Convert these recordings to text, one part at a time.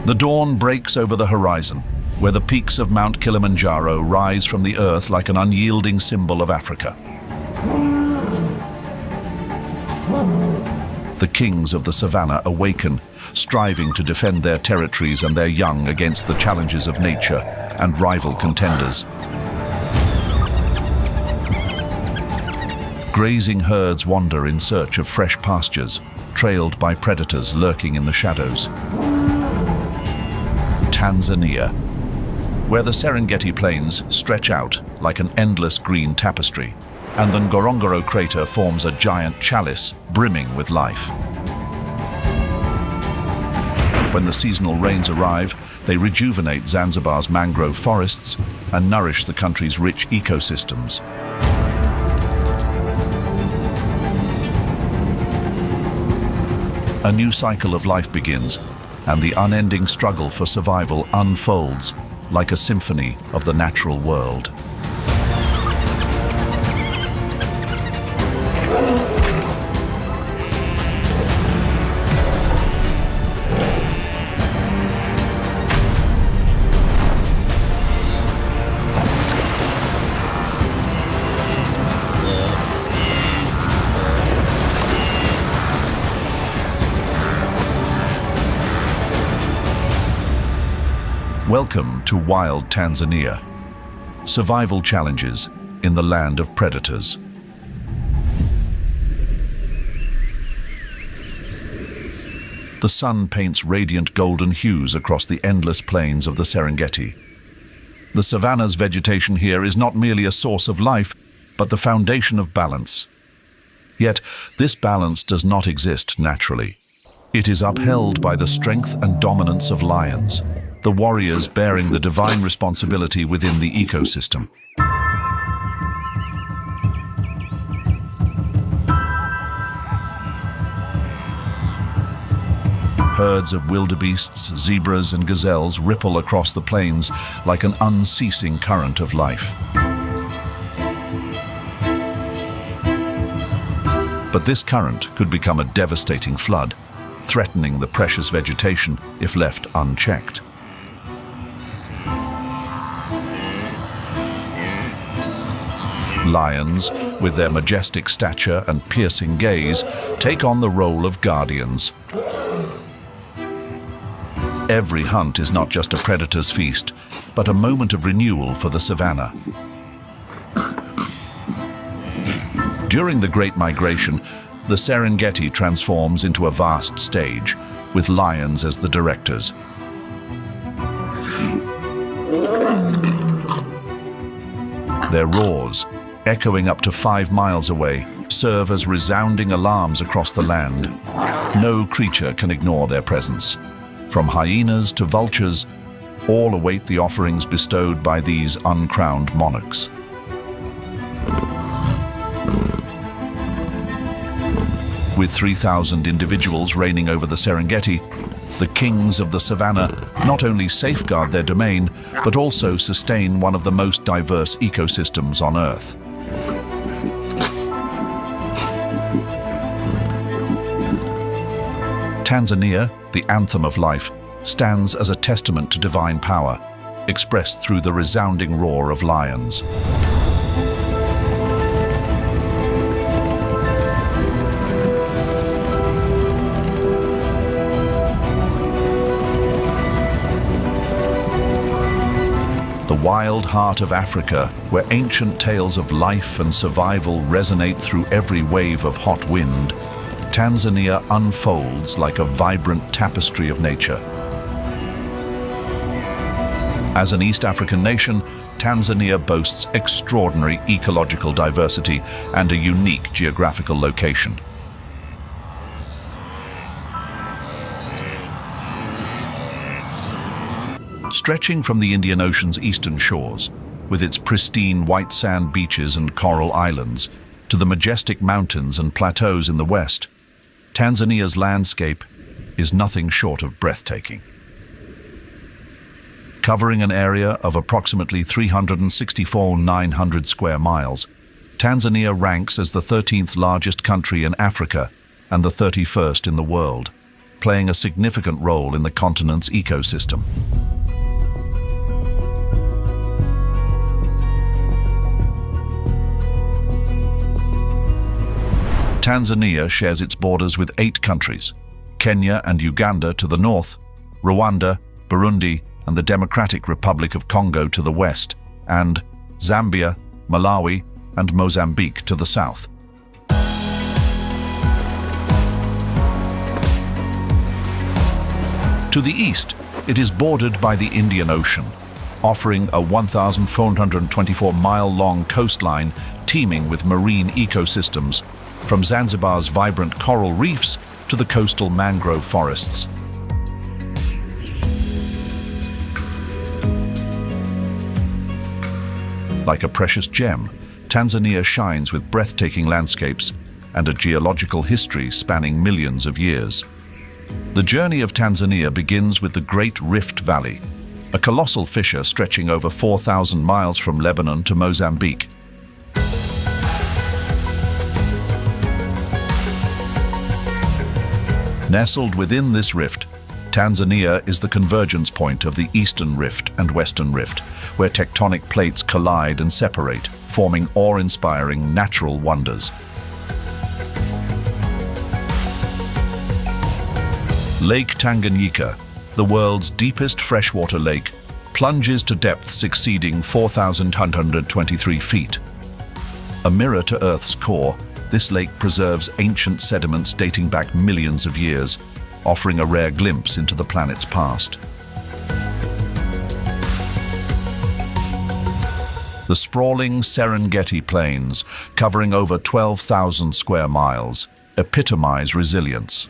The dawn breaks over the horizon, where the peaks of Mount Kilimanjaro rise from the earth like an unyielding symbol of Africa. The kings of the savannah awaken, striving to defend their territories and their young against the challenges of nature and rival contenders. Grazing herds wander in search of fresh pastures, trailed by predators lurking in the shadows. Tanzania, where the Serengeti Plains stretch out like an endless green tapestry, and the Ngorongoro crater forms a giant chalice brimming with life. When the seasonal rains arrive, they rejuvenate Zanzibar's mangrove forests and nourish the country's rich ecosystems. A new cycle of life begins, and the unending struggle for survival unfolds like a symphony of the natural world. Welcome to wild Tanzania. Survival challenges in the land of predators. The sun paints radiant golden hues across the endless plains of the Serengeti. The savanna's vegetation here is not merely a source of life, but the foundation of balance. Yet, this balance does not exist naturally. It is upheld by the strength and dominance of lions, the warriors bearing the divine responsibility within the ecosystem. Herds of wildebeests, zebras, and gazelles ripple across the plains like an unceasing current of life. But this current could become a devastating flood, threatening the precious vegetation if left unchecked. Lions, with their majestic stature and piercing gaze, take on the role of guardians. Every hunt is not just a predator's feast, but a moment of renewal for the savannah. During the Great Migration, the Serengeti transforms into a vast stage, with lions as the directors. Their roars, echoing up to 5 miles away, serve as resounding alarms across the land. No creature can ignore their presence. From hyenas to vultures, all await the offerings bestowed by these uncrowned monarchs. With 3,000 individuals reigning over the Serengeti, the kings of the savannah not only safeguard their domain, but also sustain one of the most diverse ecosystems on Earth. Tanzania, the anthem of life, stands as a testament to divine power, expressed through the resounding roar of lions. The wild heart of Africa, where ancient tales of life and survival resonate through every wave of hot wind, Tanzania unfolds like a vibrant tapestry of nature. As an East African nation, Tanzania boasts extraordinary ecological diversity and a unique geographical location. Stretching from the Indian Ocean's eastern shores, with its pristine white sand beaches and coral islands, to the majestic mountains and plateaus in the west, Tanzania's landscape is nothing short of breathtaking. Covering an area of approximately 364,900 square miles, Tanzania ranks as the 13th largest country in Africa and the 31st in the world, playing a significant role in the continent's ecosystem. Tanzania shares its borders with 8 countries: Kenya and Uganda to the north, Rwanda, Burundi, and the Democratic Republic of Congo to the west, and Zambia, Malawi, and Mozambique to the south. To the east, it is bordered by the Indian Ocean, offering a 1,424-mile-long coastline teeming with marine ecosystems, from Zanzibar's vibrant coral reefs to the coastal mangrove forests. Like a precious gem, Tanzania shines with breathtaking landscapes and a geological history spanning millions of years. The journey of Tanzania begins with the Great Rift Valley, a colossal fissure stretching over 4,000 miles from Lebanon to Mozambique. Nestled within this rift, Tanzania is the convergence point of the Eastern Rift and Western Rift, where tectonic plates collide and separate, forming awe-inspiring natural wonders. Lake Tanganyika, the world's deepest freshwater lake, plunges to depths exceeding 4,123 feet. A mirror to Earth's core, this lake preserves ancient sediments dating back millions of years, offering a rare glimpse into the planet's past. The sprawling Serengeti Plains, covering over 12,000 square miles, epitomize resilience.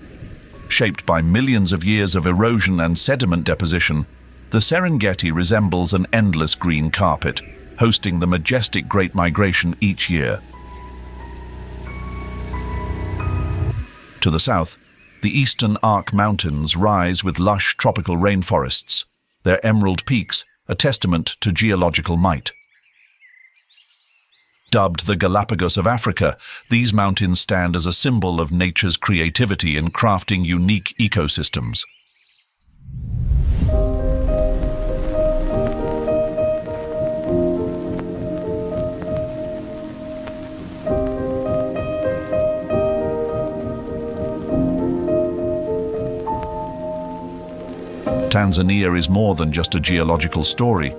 Shaped by millions of years of erosion and sediment deposition, the Serengeti resembles an endless green carpet, hosting the majestic Great Migration each year. To the south, the eastern Arc Mountains rise with lush tropical rainforests, their emerald peaks a testament to geological might. Dubbed the Galapagos of Africa, these mountains stand as a symbol of nature's creativity in crafting unique ecosystems. Tanzania is more than just a geological story.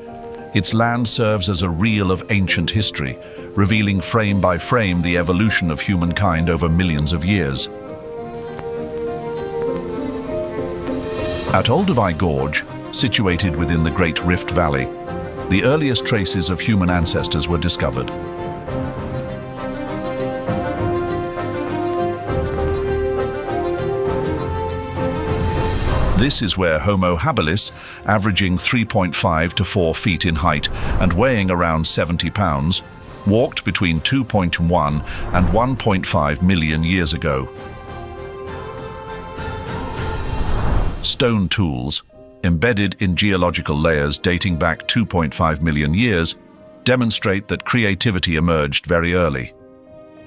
Its land serves as a reel of ancient history, revealing frame by frame the evolution of humankind over millions of years. At Olduvai Gorge, situated within the Great Rift Valley, the earliest traces of human ancestors were discovered. This is where Homo habilis, averaging 3.5 to 4 feet in height and weighing around 70 pounds, walked between 2.1 and 1.5 million years ago. Stone tools, embedded in geological layers dating back 2.5 million years, demonstrate that creativity emerged very early.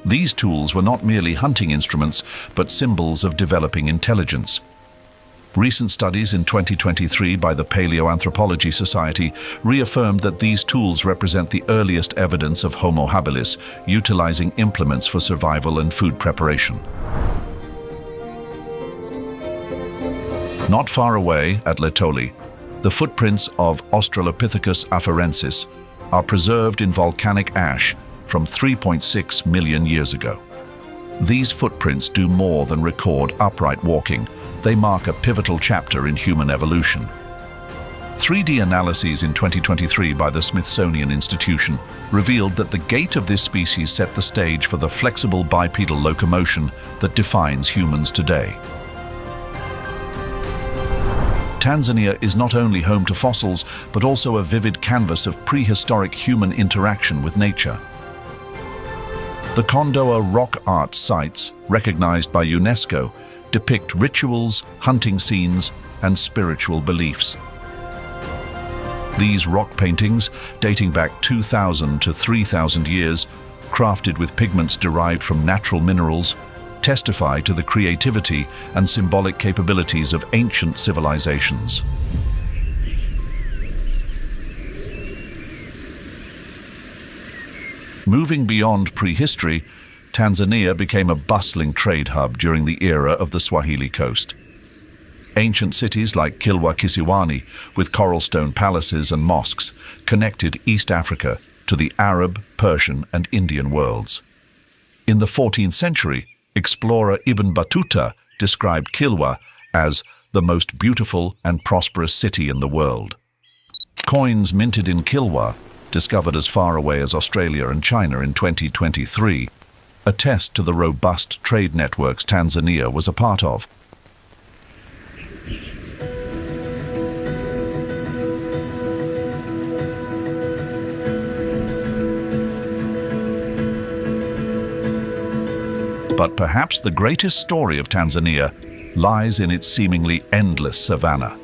These tools were not merely hunting instruments, but symbols of developing intelligence. Recent studies in 2023 by the Paleoanthropology Society reaffirmed that these tools represent the earliest evidence of Homo habilis, utilizing implements for survival and food preparation. Not far away, at Letoli, the footprints of Australopithecus afarensis are preserved in volcanic ash from 3.6 million years ago. These footprints do more than record upright walking. They mark a pivotal chapter in human evolution. 3D analyses in 2023 by the Smithsonian Institution revealed that the gait of this species set the stage for the flexible bipedal locomotion that defines humans today. Tanzania is not only home to fossils, but also a vivid canvas of prehistoric human interaction with nature. The Kondoa rock art sites, recognized by UNESCO, depict rituals, hunting scenes, and spiritual beliefs. These rock paintings, dating back 2,000 to 3,000 years, crafted with pigments derived from natural minerals, testify to the creativity and symbolic capabilities of ancient civilizations. Moving beyond prehistory, Tanzania became a bustling trade hub during the era of the Swahili coast. Ancient cities like Kilwa Kisiwani, with coral stone palaces and mosques, connected East Africa to the Arab, Persian, and Indian worlds. In the 14th century, explorer Ibn Battuta described Kilwa as the most beautiful and prosperous city in the world. Coins minted in Kilwa, discovered as far away as Australia and China in 2023, attest to the robust trade networks Tanzania was a part of. But perhaps the greatest story of Tanzania lies in its seemingly endless savanna.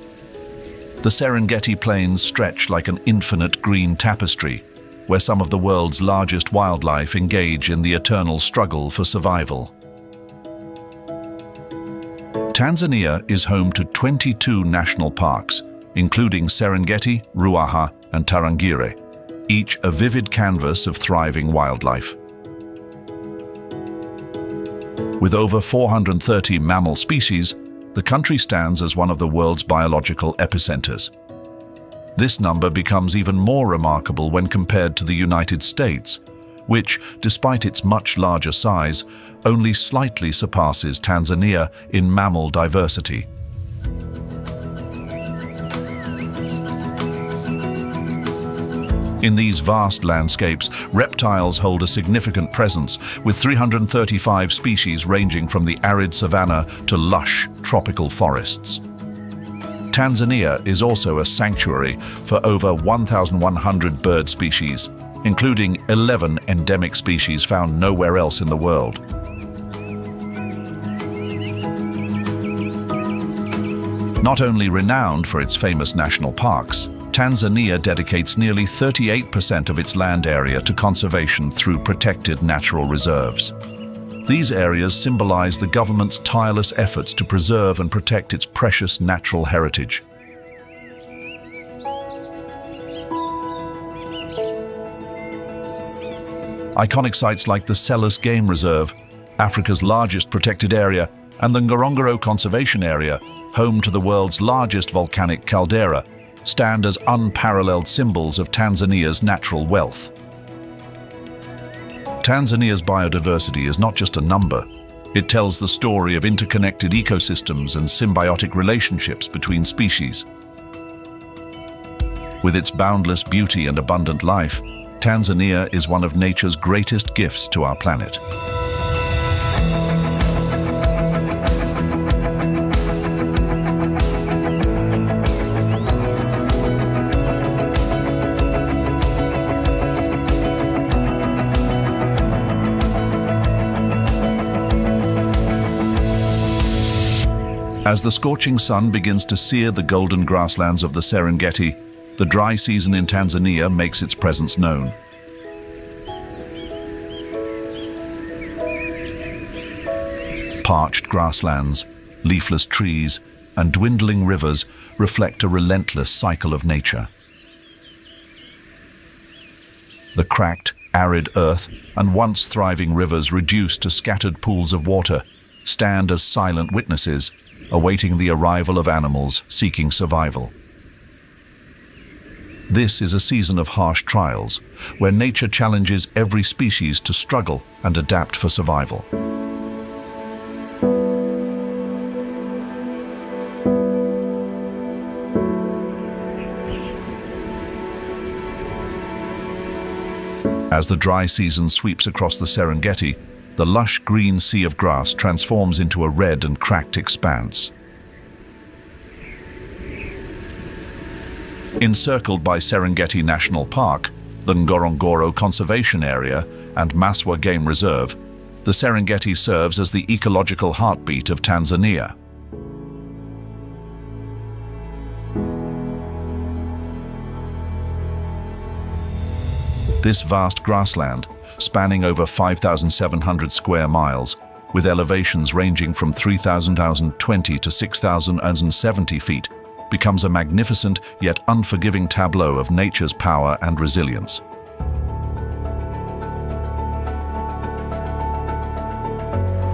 The Serengeti plains stretch like an infinite green tapestry, where some of the world's largest wildlife engage in the eternal struggle for survival. Tanzania is home to 22 national parks, including Serengeti, Ruaha, and Tarangire, each a vivid canvas of thriving wildlife. With over 430 mammal species, the country stands as one of the world's biological epicenters. This number becomes even more remarkable when compared to the United States, which, despite its much larger size, only slightly surpasses Tanzania in mammal diversity. In these vast landscapes, reptiles hold a significant presence, with 335 species ranging from the arid savanna to lush tropical forests. Tanzania is also a sanctuary for over 1,100 bird species, including 11 endemic species found nowhere else in the world. Not only renowned for its famous national parks, Tanzania dedicates nearly 38% of its land area to conservation through protected natural reserves. These areas symbolize the government's tireless efforts to preserve and protect its precious natural heritage. Iconic sites like the Selous Game Reserve, Africa's largest protected area, and the Ngorongoro Conservation Area, home to the world's largest volcanic caldera, stand as unparalleled symbols of Tanzania's natural wealth. Tanzania's biodiversity is not just a number. It tells the story of interconnected ecosystems and symbiotic relationships between species. With its boundless beauty and abundant life, Tanzania is one of nature's greatest gifts to our planet. As the scorching sun begins to sear the golden grasslands of the Serengeti, the dry season in Tanzania makes its presence known. Parched grasslands, leafless trees, and dwindling rivers reflect a relentless cycle of nature. The cracked, arid earth and once thriving rivers reduced to scattered pools of water stand as silent witnesses, awaiting the arrival of animals seeking survival. This is a season of harsh trials, where nature challenges every species to struggle and adapt for survival. As the dry season sweeps across the Serengeti, the lush green sea of grass transforms into a red and cracked expanse. Encircled by Serengeti National Park, the Ngorongoro Conservation Area, and Maswa Game Reserve, the Serengeti serves as the ecological heartbeat of Tanzania. This vast grassland, spanning over 5,700 square miles, with elevations ranging from 3,020 to 6,070 feet, becomes a magnificent yet unforgiving tableau of nature's power and resilience.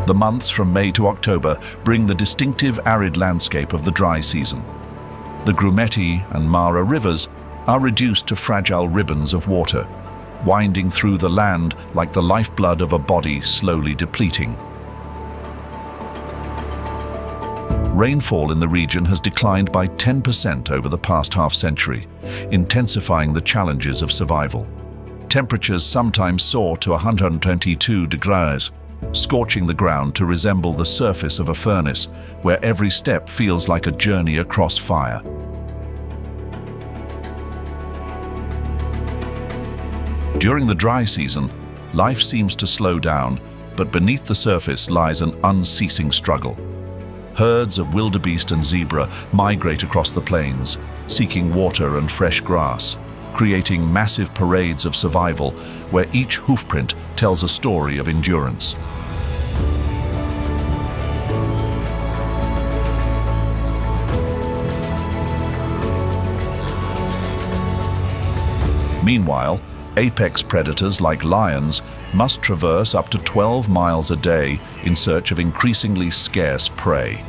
The months from May to October bring the distinctive arid landscape of the dry season. The Grumeti and Mara rivers are reduced to fragile ribbons of water, winding through the land like the lifeblood of a body slowly depleting. Rainfall in the region has declined by 10% over the past half-century, intensifying the challenges of survival. Temperatures sometimes soar to 122 degrees, scorching the ground to resemble the surface of a furnace, where every step feels like a journey across fire. During the dry season, life seems to slow down, but beneath the surface lies an unceasing struggle. Herds of wildebeest and zebra migrate across the plains, seeking water and fresh grass, creating massive parades of survival where each hoofprint tells a story of endurance. Meanwhile, apex predators like lions must traverse up to 12 miles a day in search of increasingly scarce prey.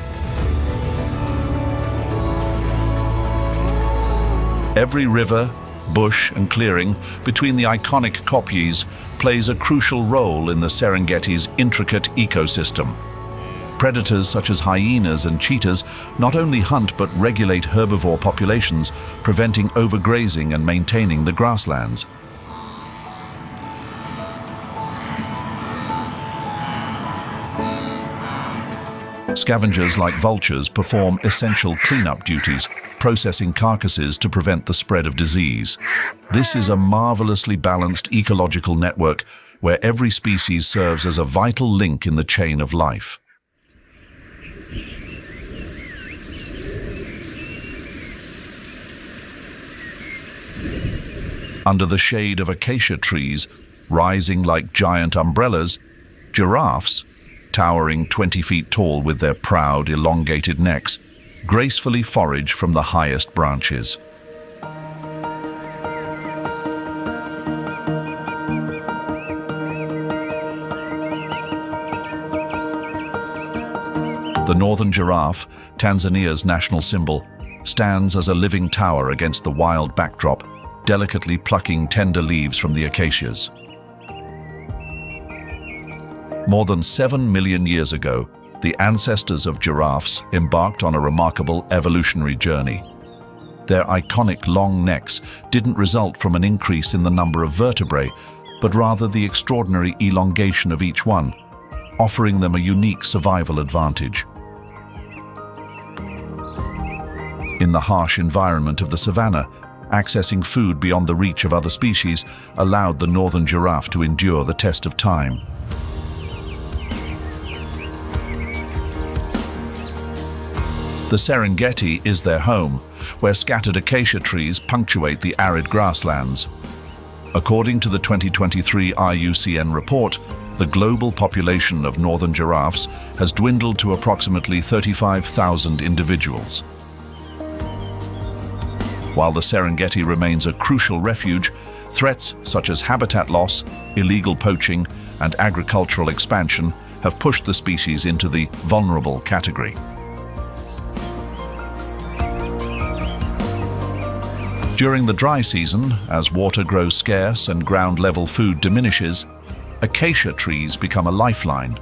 Every river, bush and clearing between the iconic kopjes plays a crucial role in the Serengeti's intricate ecosystem. Predators such as hyenas and cheetahs not only hunt but regulate herbivore populations, preventing overgrazing and maintaining the grasslands. Scavengers like vultures perform essential cleanup duties, processing carcasses to prevent the spread of disease. This is a marvelously balanced ecological network where every species serves as a vital link in the chain of life. Under the shade of acacia trees, rising like giant umbrellas, giraffes, towering 20 feet tall with their proud, elongated necks, gracefully forage from the highest branches. The northern giraffe, Tanzania's national symbol, stands as a living tower against the wild backdrop, delicately plucking tender leaves from the acacias. More than 7 million years ago, the ancestors of giraffes embarked on a remarkable evolutionary journey. Their iconic long necks didn't result from an increase in the number of vertebrae, but rather the extraordinary elongation of each one, offering them a unique survival advantage. In the harsh environment of the savanna, accessing food beyond the reach of other species allowed the northern giraffe to endure the test of time. The Serengeti is their home, where scattered acacia trees punctuate the arid grasslands. According to the 2023 IUCN report, the global population of northern giraffes has dwindled to approximately 35,000 individuals. While the Serengeti remains a crucial refuge, threats such as habitat loss, illegal poaching, and agricultural expansion have pushed the species into the vulnerable category. During the dry season, as water grows scarce and ground-level food diminishes, acacia trees become a lifeline.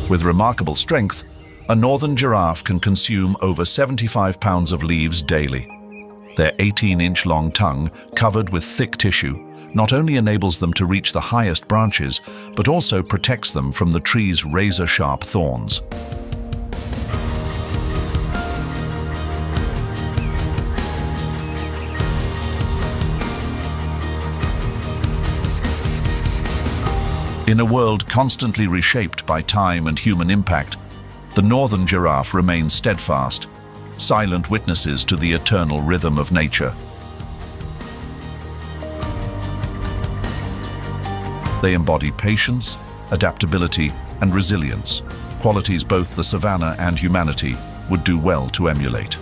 With remarkable strength, a northern giraffe can consume over 75 pounds of leaves daily. Their 18-inch long tongue, covered with thick tissue, not only enables them to reach the highest branches, but also protects them from the tree's razor-sharp thorns. In a world constantly reshaped by time and human impact, the northern giraffe remains steadfast, silent witnesses to the eternal rhythm of nature. They embody patience, adaptability, and resilience, qualities both the savanna and humanity would do well to emulate.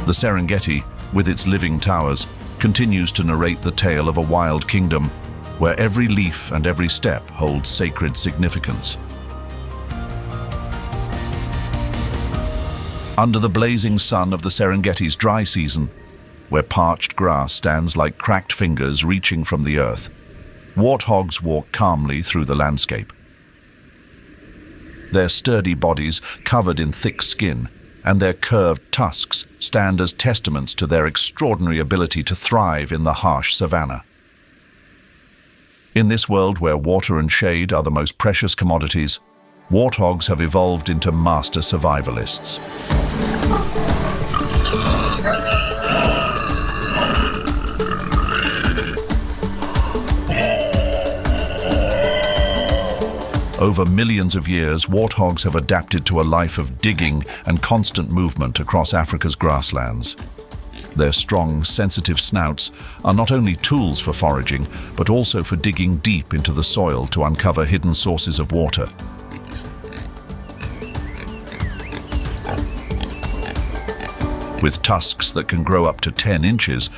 The Serengeti, with its living towers, continues to narrate the tale of a wild kingdom where every leaf and every step holds sacred significance. Under the blazing sun of the Serengeti's dry season, where parched grass stands like cracked fingers reaching from the earth, warthogs walk calmly through the landscape. Their sturdy bodies covered in thick skin and their curved tusks stand as testaments to their extraordinary ability to thrive in the harsh savanna. In this world where water and shade are the most precious commodities, warthogs have evolved into master survivalists. Over millions of years, warthogs have adapted to a life of digging and constant movement across Africa's grasslands. Their strong, sensitive snouts are not only tools for foraging, but also for digging deep into the soil to uncover hidden sources of water. With tusks that can grow up to 10 inches,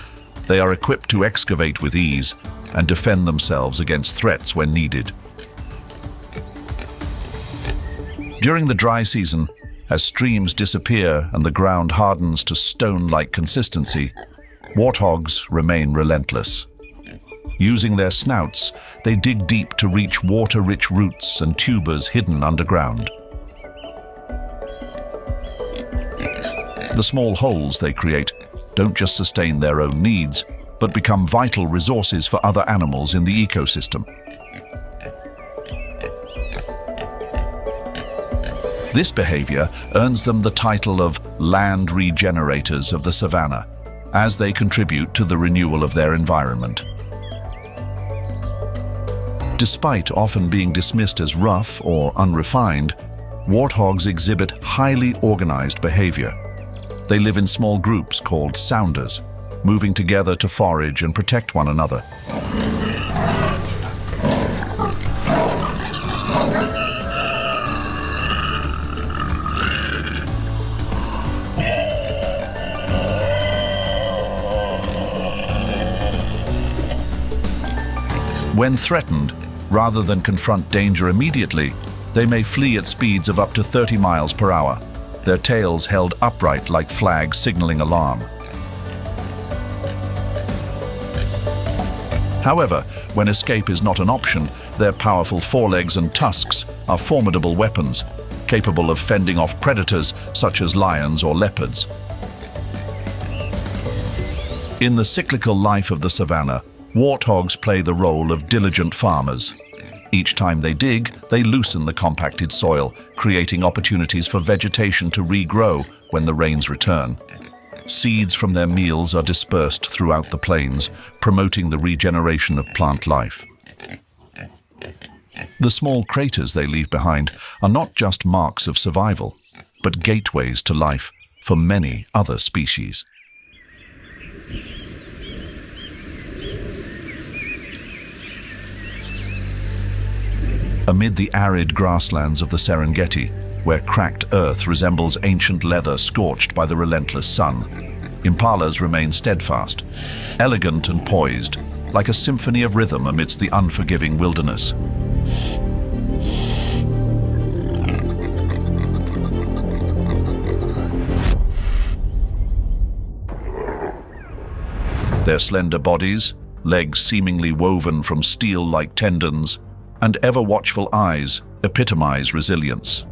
they are equipped to excavate with ease and defend themselves against threats when needed. During the dry season, as streams disappear and the ground hardens to stone-like consistency, warthogs remain relentless. Using their snouts, they dig deep to reach water-rich roots and tubers hidden underground. The small holes they create don't just sustain their own needs, but become vital resources for other animals in the ecosystem. This behavior earns them the title of land regenerators of the savanna, as they contribute to the renewal of their environment. Despite often being dismissed as rough or unrefined, warthogs exhibit highly organized behavior. They live in small groups called sounders, moving together to forage and protect one another. When threatened, rather than confront danger immediately, they may flee at speeds of up to 30 miles per hour, their tails held upright like flags signaling alarm. However, when escape is not an option, their powerful forelegs and tusks are formidable weapons, capable of fending off predators such as lions or leopards. In the cyclical life of the savanna, warthogs play the role of diligent farmers. Each time they dig, they loosen the compacted soil, creating opportunities for vegetation to regrow when the rains return. Seeds from their meals are dispersed throughout the plains, promoting the regeneration of plant life. The small craters they leave behind are not just marks of survival, but gateways to life for many other species. Amid the arid grasslands of the Serengeti, where cracked earth resembles ancient leather scorched by the relentless sun, impalas remain steadfast, elegant and poised, like a symphony of rhythm amidst the unforgiving wilderness. Their slender bodies, legs seemingly woven from steel-like tendons, and ever-watchful eyes epitomize resilience.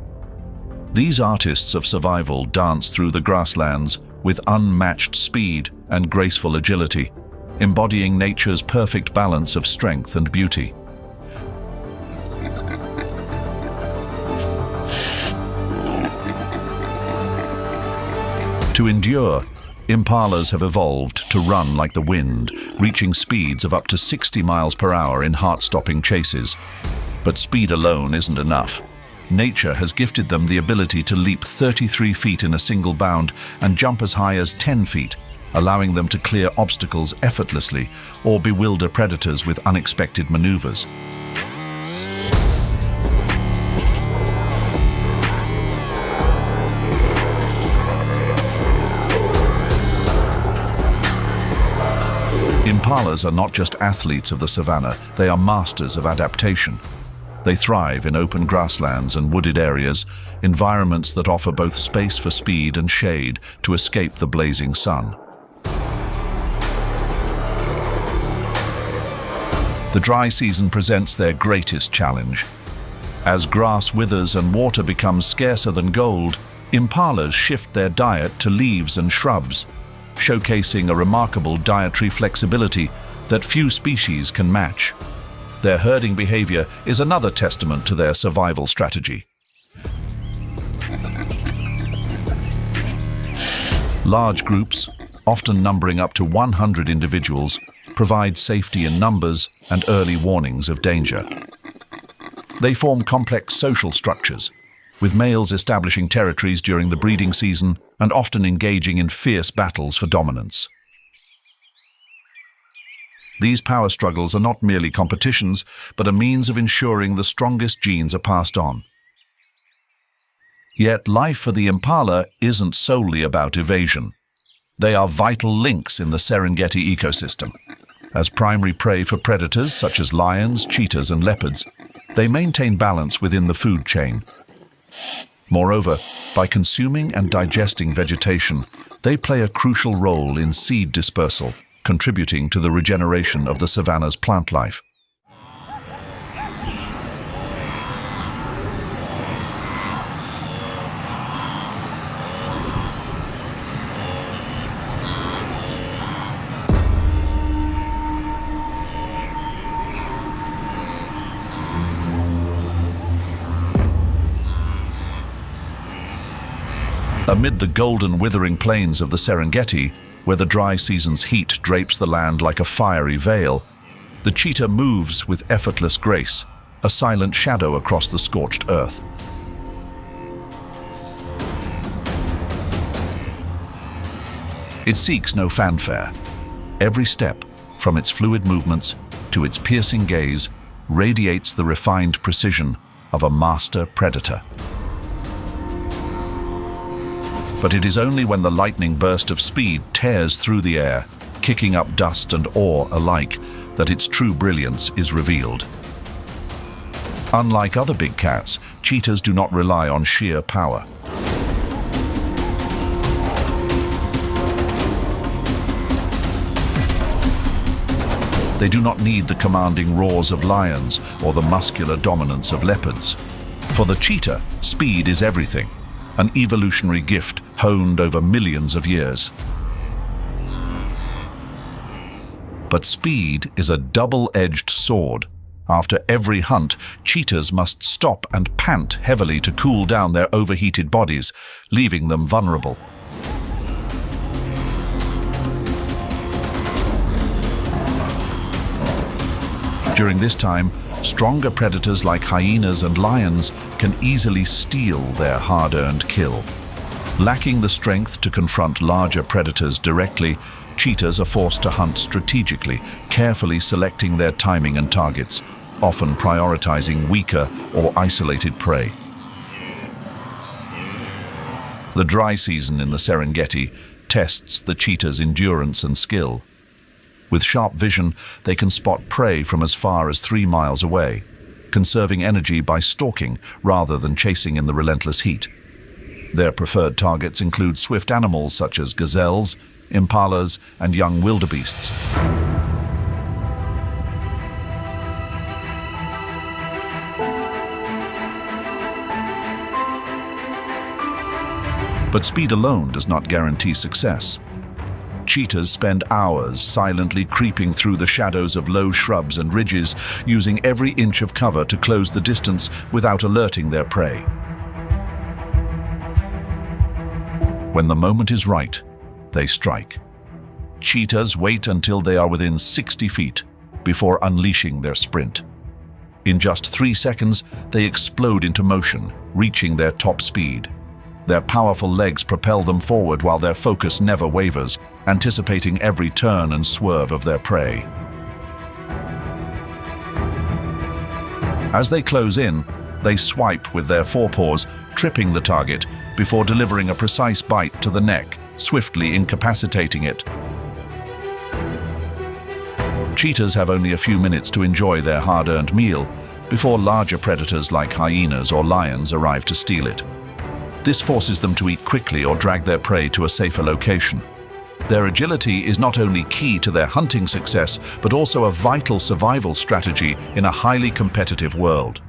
These artists of survival dance through the grasslands with unmatched speed and graceful agility, embodying nature's perfect balance of strength and beauty. To endure, impalas have evolved to run like the wind, reaching speeds of up to 60 miles per hour in heart-stopping chases. But speed alone isn't enough. Nature has gifted them the ability to leap 33 feet in a single bound and jump as high as 10 feet, allowing them to clear obstacles effortlessly or bewilder predators with unexpected maneuvers. Impalas are not just athletes of the savanna, they are masters of adaptation. They thrive in open grasslands and wooded areas, environments that offer both space for speed and shade to escape the blazing sun. The dry season presents their greatest challenge. As grass withers and water becomes scarcer than gold, impalas shift their diet to leaves and shrubs, showcasing a remarkable dietary flexibility that few species can match. Their herding behavior is another testament to their survival strategy. Large groups, often numbering up to 100 individuals, provide safety in numbers and early warnings of danger. They form complex social structures, with males establishing territories during the breeding season and often engaging in fierce battles for dominance. These power struggles are not merely competitions, but a means of ensuring the strongest genes are passed on. Yet life for the impala isn't solely about evasion. They are vital links in the Serengeti ecosystem. As primary prey for predators such as lions, cheetahs, and leopards, they maintain balance within the food chain. Moreover, by consuming and digesting vegetation, they play a crucial role in seed dispersal, contributing to the regeneration of the savanna's plant life. Amid the golden withering plains of the Serengeti, where the dry season's heat drapes the land like a fiery veil, the cheetah moves with effortless grace, a silent shadow across the scorched earth. It seeks no fanfare. Every step, from its fluid movements to its piercing gaze, radiates the refined precision of a master predator. But it is only when the lightning burst of speed tears through the air, kicking up dust and awe alike, that its true brilliance is revealed. Unlike other big cats, cheetahs do not rely on sheer power. They do not need the commanding roars of lions or the muscular dominance of leopards. For the cheetah, speed is everything, an evolutionary gift honed over millions of years. But speed is a double-edged sword. After every hunt, cheetahs must stop and pant heavily to cool down their overheated bodies, leaving them vulnerable. During this time, stronger predators like hyenas and lions can easily steal their hard-earned kill. Lacking the strength to confront larger predators directly, cheetahs are forced to hunt strategically, carefully selecting their timing and targets, often prioritizing weaker or isolated prey. The dry season in the Serengeti tests the cheetah's endurance and skill. With sharp vision, they can spot prey from as far as 3 miles away, conserving energy by stalking rather than chasing in the relentless heat. Their preferred targets include swift animals such as gazelles, impalas, and young wildebeests. But speed alone does not guarantee success. Cheetahs spend hours silently creeping through the shadows of low shrubs and ridges, using every inch of cover to close the distance without alerting their prey. When the moment is right, they strike. Cheetahs wait until they are within 60 feet before unleashing their sprint. In just 3 seconds, they explode into motion, reaching their top speed. Their powerful legs propel them forward while their focus never wavers, anticipating every turn and swerve of their prey. As they close in, they swipe with their forepaws, tripping the target before delivering a precise bite to the neck, swiftly incapacitating it. Cheetahs have only a few minutes to enjoy their hard-earned meal before larger predators like hyenas or lions arrive to steal it. This forces them to eat quickly or drag their prey to a safer location. Their agility is not only key to their hunting success, but also a vital survival strategy in a highly competitive world.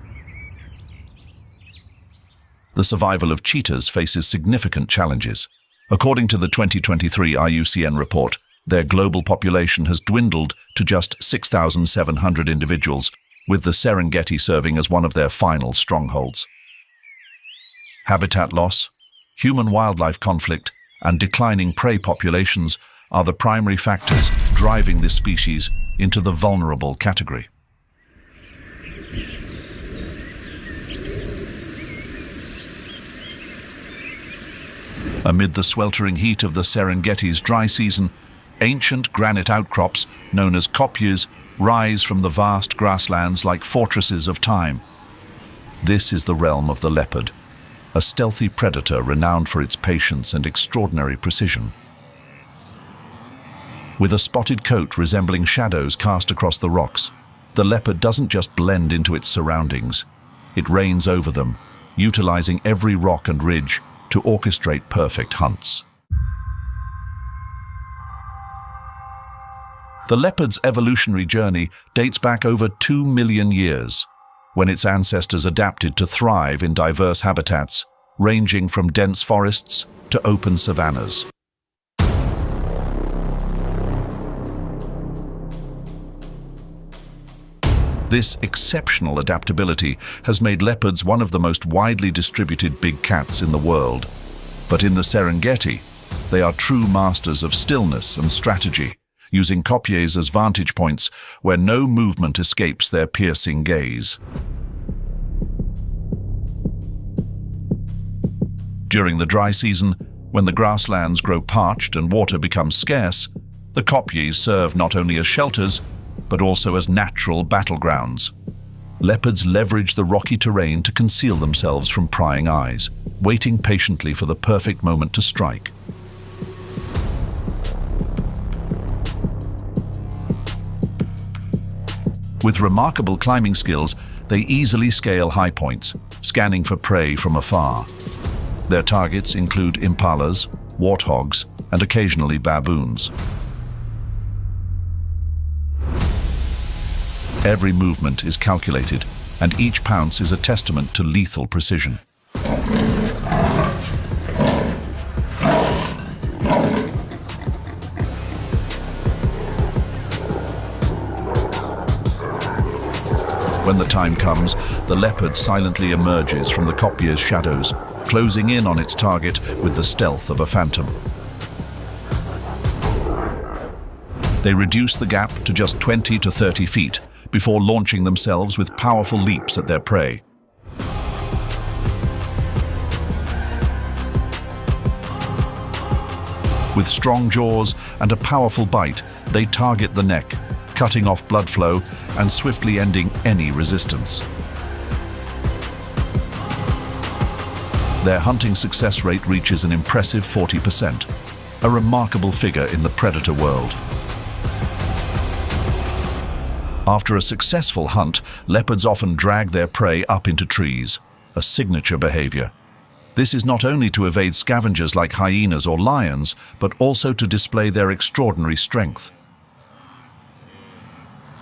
The survival of cheetahs faces significant challenges. According to the 2023 IUCN report, their global population has dwindled to just 6,700 individuals, with the Serengeti serving as one of their final strongholds. Habitat loss, human-wildlife conflict, and declining prey populations are the primary factors driving this species into the vulnerable category. Amid the sweltering heat of the Serengeti's dry season, ancient granite outcrops, known as kopjes, rise from the vast grasslands like fortresses of time. This is the realm of the leopard, a stealthy predator renowned for its patience and extraordinary precision. With a spotted coat resembling shadows cast across the rocks, the leopard doesn't just blend into its surroundings. It reigns over them, utilizing every rock and ridge to orchestrate perfect hunts. The leopard's evolutionary journey dates back over 2 million years, when its ancestors adapted to thrive in diverse habitats, ranging from dense forests to open savannas. This exceptional adaptability has made leopards one of the most widely distributed big cats in the world. But in the Serengeti, they are true masters of stillness and strategy, using kopjes as vantage points where no movement escapes their piercing gaze. During the dry season, when the grasslands grow parched and water becomes scarce, the kopjes serve not only as shelters, but also as natural battlegrounds. Leopards leverage the rocky terrain to conceal themselves from prying eyes, waiting patiently for the perfect moment to strike. With remarkable climbing skills, they easily scale high points, scanning for prey from afar. Their targets include impalas, warthogs, and occasionally baboons. Every movement is calculated, and each pounce is a testament to lethal precision. When the time comes, the leopard silently emerges from the kopje's shadows, closing in on its target with the stealth of a phantom. They reduce the gap to just 20 to 30 feet before launching themselves with powerful leaps at their prey. With strong jaws and a powerful bite, they target the neck, cutting off blood flow and swiftly ending any resistance. Their hunting success rate reaches an impressive 40%, a remarkable figure in the predator world. After a successful hunt, leopards often drag their prey up into trees, a signature behavior. This is not only to evade scavengers like hyenas or lions, but also to display their extraordinary strength.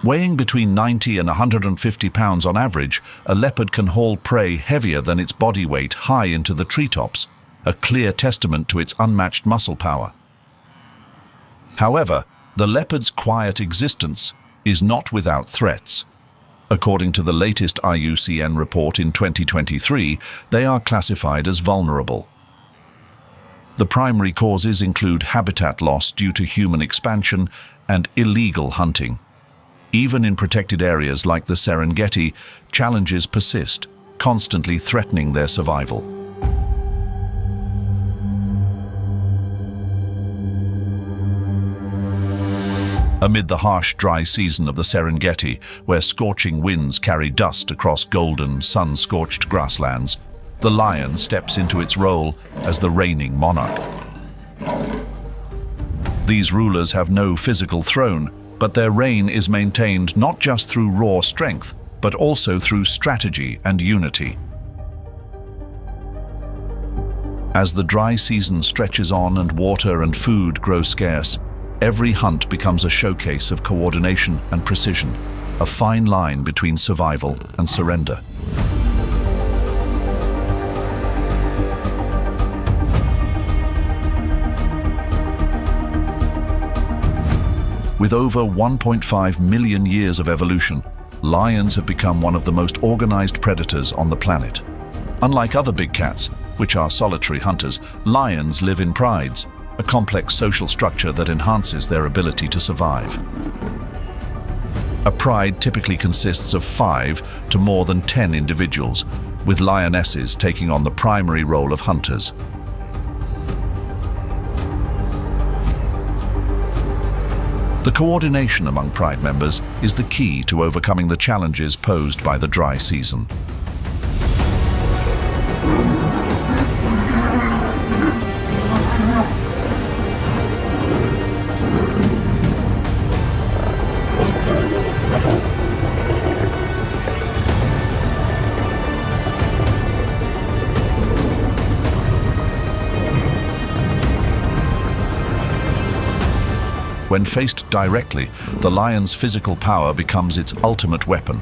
Weighing between 90 and 150 pounds on average, a leopard can haul prey heavier than its body weight high into the treetops, a clear testament to its unmatched muscle power. However, the leopard's quiet existence is not without threats. According to the latest IUCN report in 2023, they are classified as vulnerable. The primary causes include habitat loss due to human expansion and illegal hunting. Even in protected areas like the Serengeti, challenges persist, constantly threatening their survival. Amid the harsh, dry season of the Serengeti, where scorching winds carry dust across golden, sun-scorched grasslands, the lion steps into its role as the reigning monarch. These rulers have no physical throne, but their reign is maintained not just through raw strength, but also through strategy and unity. As the dry season stretches on and water and food grow scarce, every hunt becomes a showcase of coordination and precision, a fine line between survival and surrender. With over 1.5 million years of evolution, lions have become one of the most organized predators on the planet. Unlike other big cats, which are solitary hunters, lions live in prides, a complex social structure that enhances their ability to survive. A pride typically consists of 5 to more than 10 individuals, with lionesses taking on the primary role of hunters. The coordination among pride members is the key to overcoming the challenges posed by the dry season. When faced directly, the lion's physical power becomes its ultimate weapon.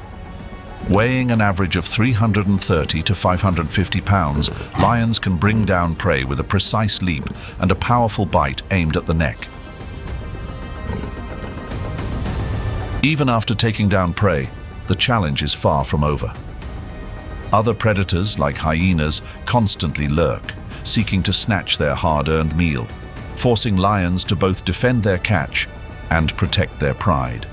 Weighing an average of 330 to 550 pounds, lions can bring down prey with a precise leap and a powerful bite aimed at the neck. Even after taking down prey, the challenge is far from over. Other predators, like hyenas, constantly lurk, seeking to snatch their hard-earned meal, forcing lions to both defend their catch and protect their pride.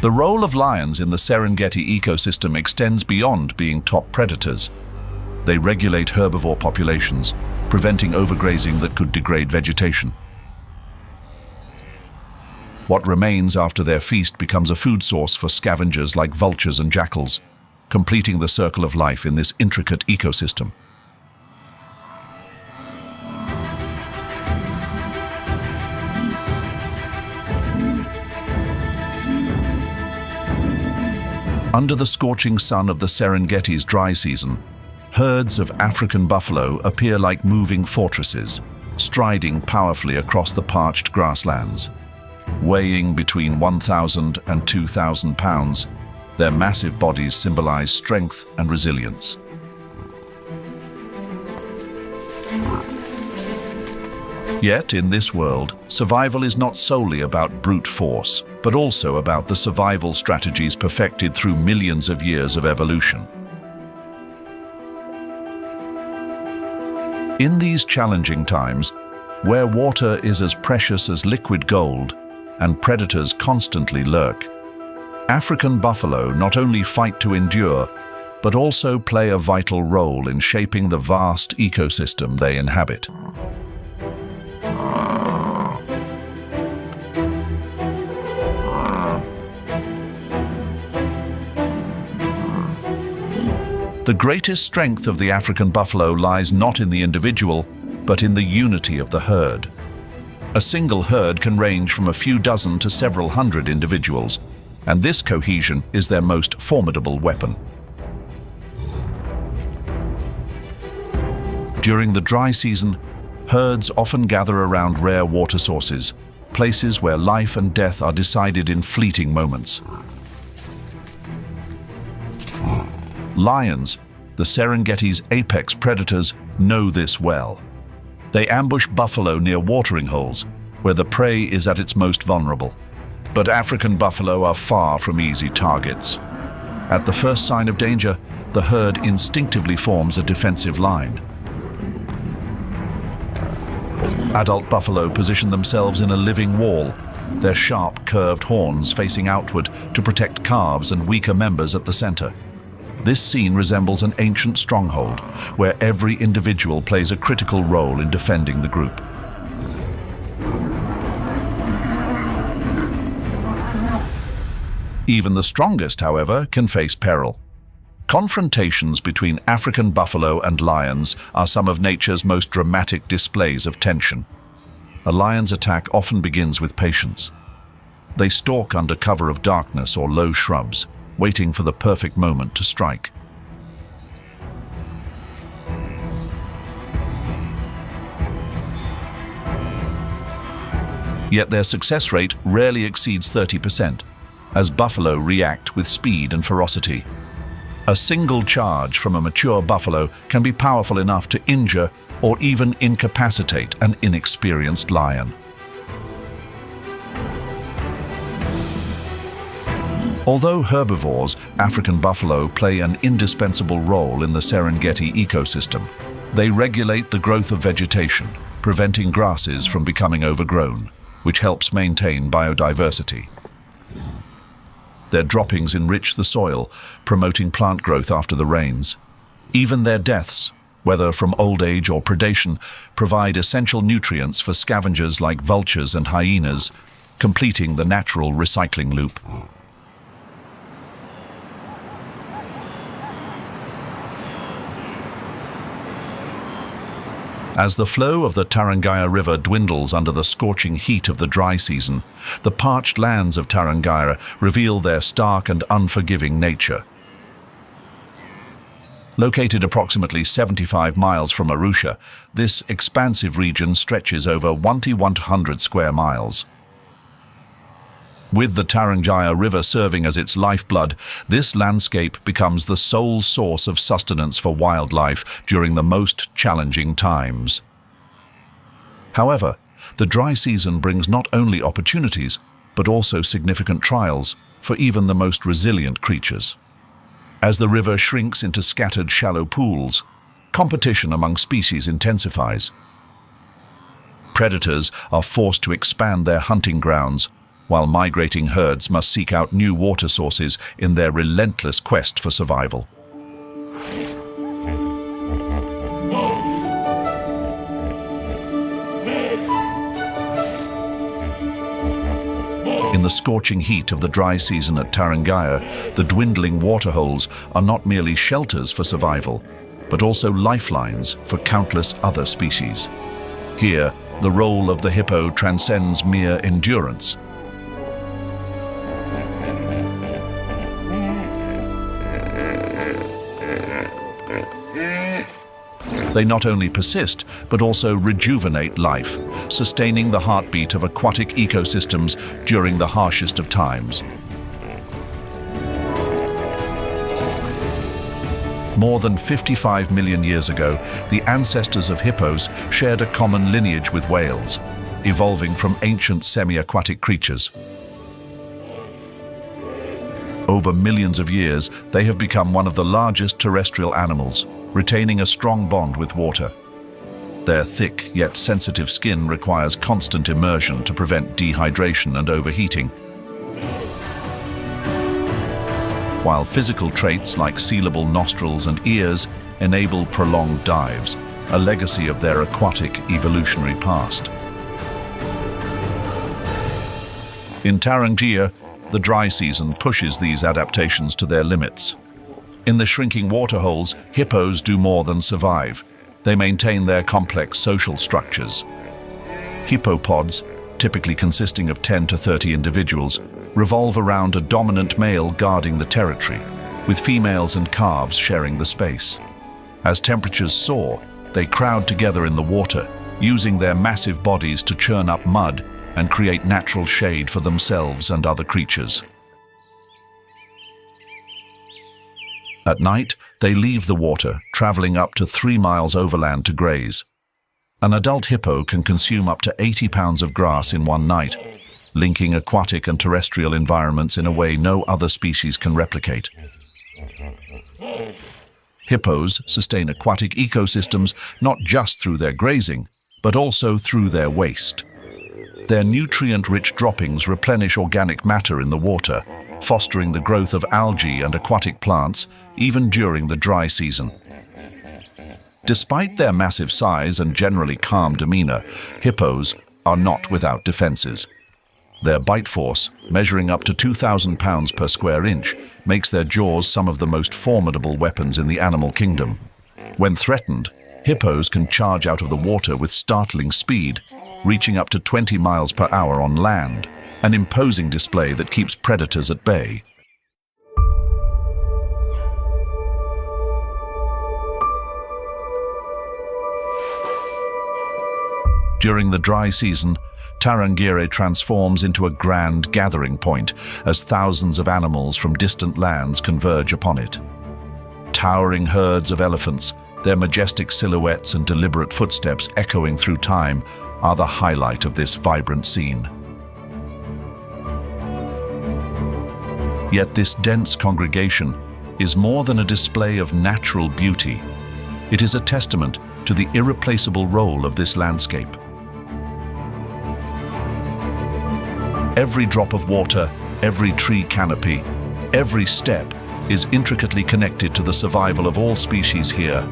The role of lions in the Serengeti ecosystem extends beyond being top predators. They regulate herbivore populations, preventing overgrazing that could degrade vegetation. What remains after their feast becomes a food source for scavengers like vultures and jackals, completing the circle of life in this intricate ecosystem. Under the scorching sun of the Serengeti's dry season, herds of African buffalo appear like moving fortresses, striding powerfully across the parched grasslands. Weighing between 1,000 and 2,000 pounds, their massive bodies symbolize strength and resilience. Yet, in this world, survival is not solely about brute force, but also about the survival strategies perfected through millions of years of evolution. In these challenging times, where water is as precious as liquid gold and predators constantly lurk, African buffalo not only fight to endure, but also play a vital role in shaping the vast ecosystem they inhabit. The greatest strength of the African buffalo lies not in the individual, but in the unity of the herd. A single herd can range from a few dozen to several hundred individuals, and this cohesion is their most formidable weapon. During the dry season, herds often gather around rare water sources, places where life and death are decided in fleeting moments. Lions, the Serengeti's apex predators, know this well. They ambush buffalo near watering holes, where the prey is at its most vulnerable. But African buffalo are far from easy targets. At the first sign of danger, the herd instinctively forms a defensive line. Adult buffalo position themselves in a living wall, their sharp, curved horns facing outward to protect calves and weaker members at the center. This scene resembles an ancient stronghold, where every individual plays a critical role in defending the group. Even the strongest, however, can face peril. Confrontations between African buffalo and lions are some of nature's most dramatic displays of tension. A lion's attack often begins with patience. They stalk under cover of darkness or low shrubs, waiting for the perfect moment to strike. Yet their success rate rarely exceeds 30%, as buffalo react with speed and ferocity. A single charge from a mature buffalo can be powerful enough to injure or even incapacitate an inexperienced lion. Although herbivores, African buffalo play an indispensable role in the Serengeti ecosystem. They regulate the growth of vegetation, preventing grasses from becoming overgrown, which helps maintain biodiversity. Their droppings enrich the soil, promoting plant growth after the rains. Even their deaths, whether from old age or predation, provide essential nutrients for scavengers like vultures and hyenas, completing the natural recycling loop. As the flow of the Tarangaya River dwindles under the scorching heat of the dry season, the parched lands of Tarangaya reveal their stark and unforgiving nature. Located approximately 75 miles from Arusha, this expansive region stretches over 1,100 square miles. With the Tarangaya River serving as its lifeblood, this landscape becomes the sole source of sustenance for wildlife during the most challenging times. However, the dry season brings not only opportunities, but also significant trials for even the most resilient creatures. As the river shrinks into scattered shallow pools, competition among species intensifies. Predators are forced to expand their hunting grounds, while migrating herds must seek out new water sources in their relentless quest for survival. In the scorching heat of the dry season at Tarangaya, the dwindling waterholes are not merely shelters for survival, but also lifelines for countless other species. Here, the role of the hippo transcends mere endurance. They not only persist, but also rejuvenate life, sustaining the heartbeat of aquatic ecosystems during the harshest of times. More than 55 million years ago, the ancestors of hippos shared a common lineage with whales, evolving from ancient semi-aquatic creatures. Over millions of years, they have become one of the largest terrestrial animals, retaining a strong bond with water. Their thick yet sensitive skin requires constant immersion to prevent dehydration and overheating. While physical traits like sealable nostrils and ears enable prolonged dives, a legacy of their aquatic evolutionary past. In Tarangaya, the dry season pushes these adaptations to their limits. In the shrinking waterholes, hippos do more than survive. They maintain their complex social structures. Hippopods, typically consisting of 10 to 30 individuals, revolve around a dominant male guarding the territory, with females and calves sharing the space. As temperatures soar, they crowd together in the water, using their massive bodies to churn up mud and create natural shade for themselves and other creatures. At night, they leave the water, traveling up to 3 miles overland to graze. An adult hippo can consume up to 80 pounds of grass in one night, linking aquatic and terrestrial environments in a way no other species can replicate. Hippos sustain aquatic ecosystems not just through their grazing, but also through their waste. Their nutrient-rich droppings replenish organic matter in the water, fostering the growth of algae and aquatic plants even during the dry season. Despite their massive size and generally calm demeanor, hippos are not without defenses. Their bite force, measuring up to 2,000 pounds per square inch, makes their jaws some of the most formidable weapons in the animal kingdom. When threatened, hippos can charge out of the water with startling speed, reaching up to 20 miles per hour on land, an imposing display that keeps predators at bay. During the dry season, Tarangire transforms into a grand gathering point as thousands of animals from distant lands converge upon it. Towering herds of elephants, their majestic silhouettes and deliberate footsteps echoing through time, are the highlight of this vibrant scene. Yet this dense congregation is more than a display of natural beauty. It is a testament to the irreplaceable role of this landscape. Every drop of water, every tree canopy, every step is intricately connected to the survival of all species here.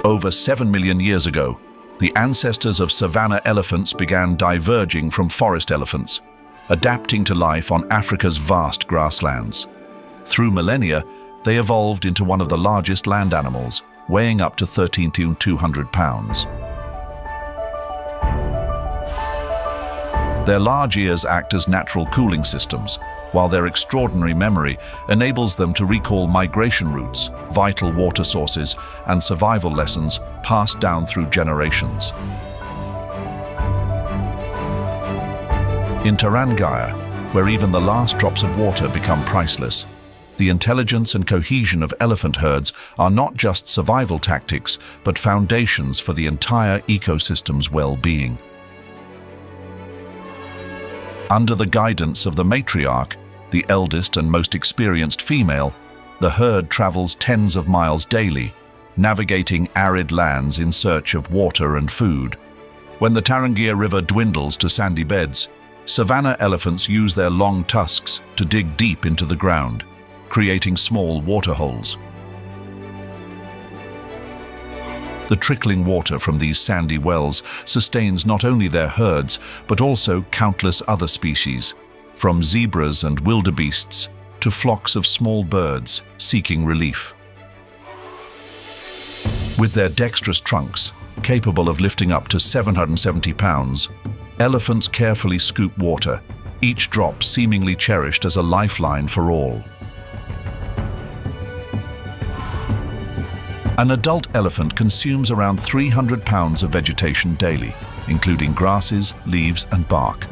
Over 7 million years ago, the ancestors of savanna elephants began diverging from forest elephants, adapting to life on Africa's vast grasslands. Through millennia, they evolved into one of the largest land animals, weighing up to 13,200 pounds. Their large ears act as natural cooling systems, while their extraordinary memory enables them to recall migration routes, vital water sources, and survival lessons passed down through generations. In Tarangire, where even the last drops of water become priceless, the intelligence and cohesion of elephant herds are not just survival tactics, but foundations for the entire ecosystem's well-being. Under the guidance of the matriarch, the eldest and most experienced female, the herd travels tens of miles daily, navigating arid lands in search of water and food. When the Tarangire River dwindles to sandy beds, savanna elephants use their long tusks to dig deep into the ground, creating small waterholes. The trickling water from these sandy wells sustains not only their herds, but also countless other species, from zebras and wildebeests to flocks of small birds seeking relief. With their dexterous trunks, capable of lifting up to 770 pounds, elephants carefully scoop water, each drop seemingly cherished as a lifeline for all. An adult elephant consumes around 300 pounds of vegetation daily, including grasses, leaves, and bark.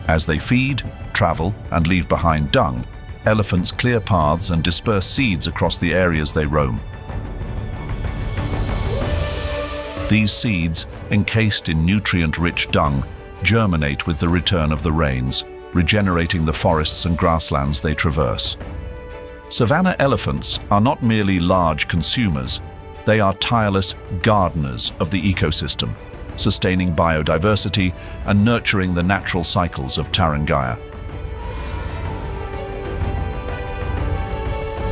As they feed, travel, and leave behind dung, elephants clear paths and disperse seeds across the areas they roam. These seeds, encased in nutrient-rich dung, germinate with the return of the rains, regenerating the forests and grasslands they traverse. Savanna elephants are not merely large consumers, they are tireless gardeners of the ecosystem, sustaining biodiversity and nurturing the natural cycles of Tarangire.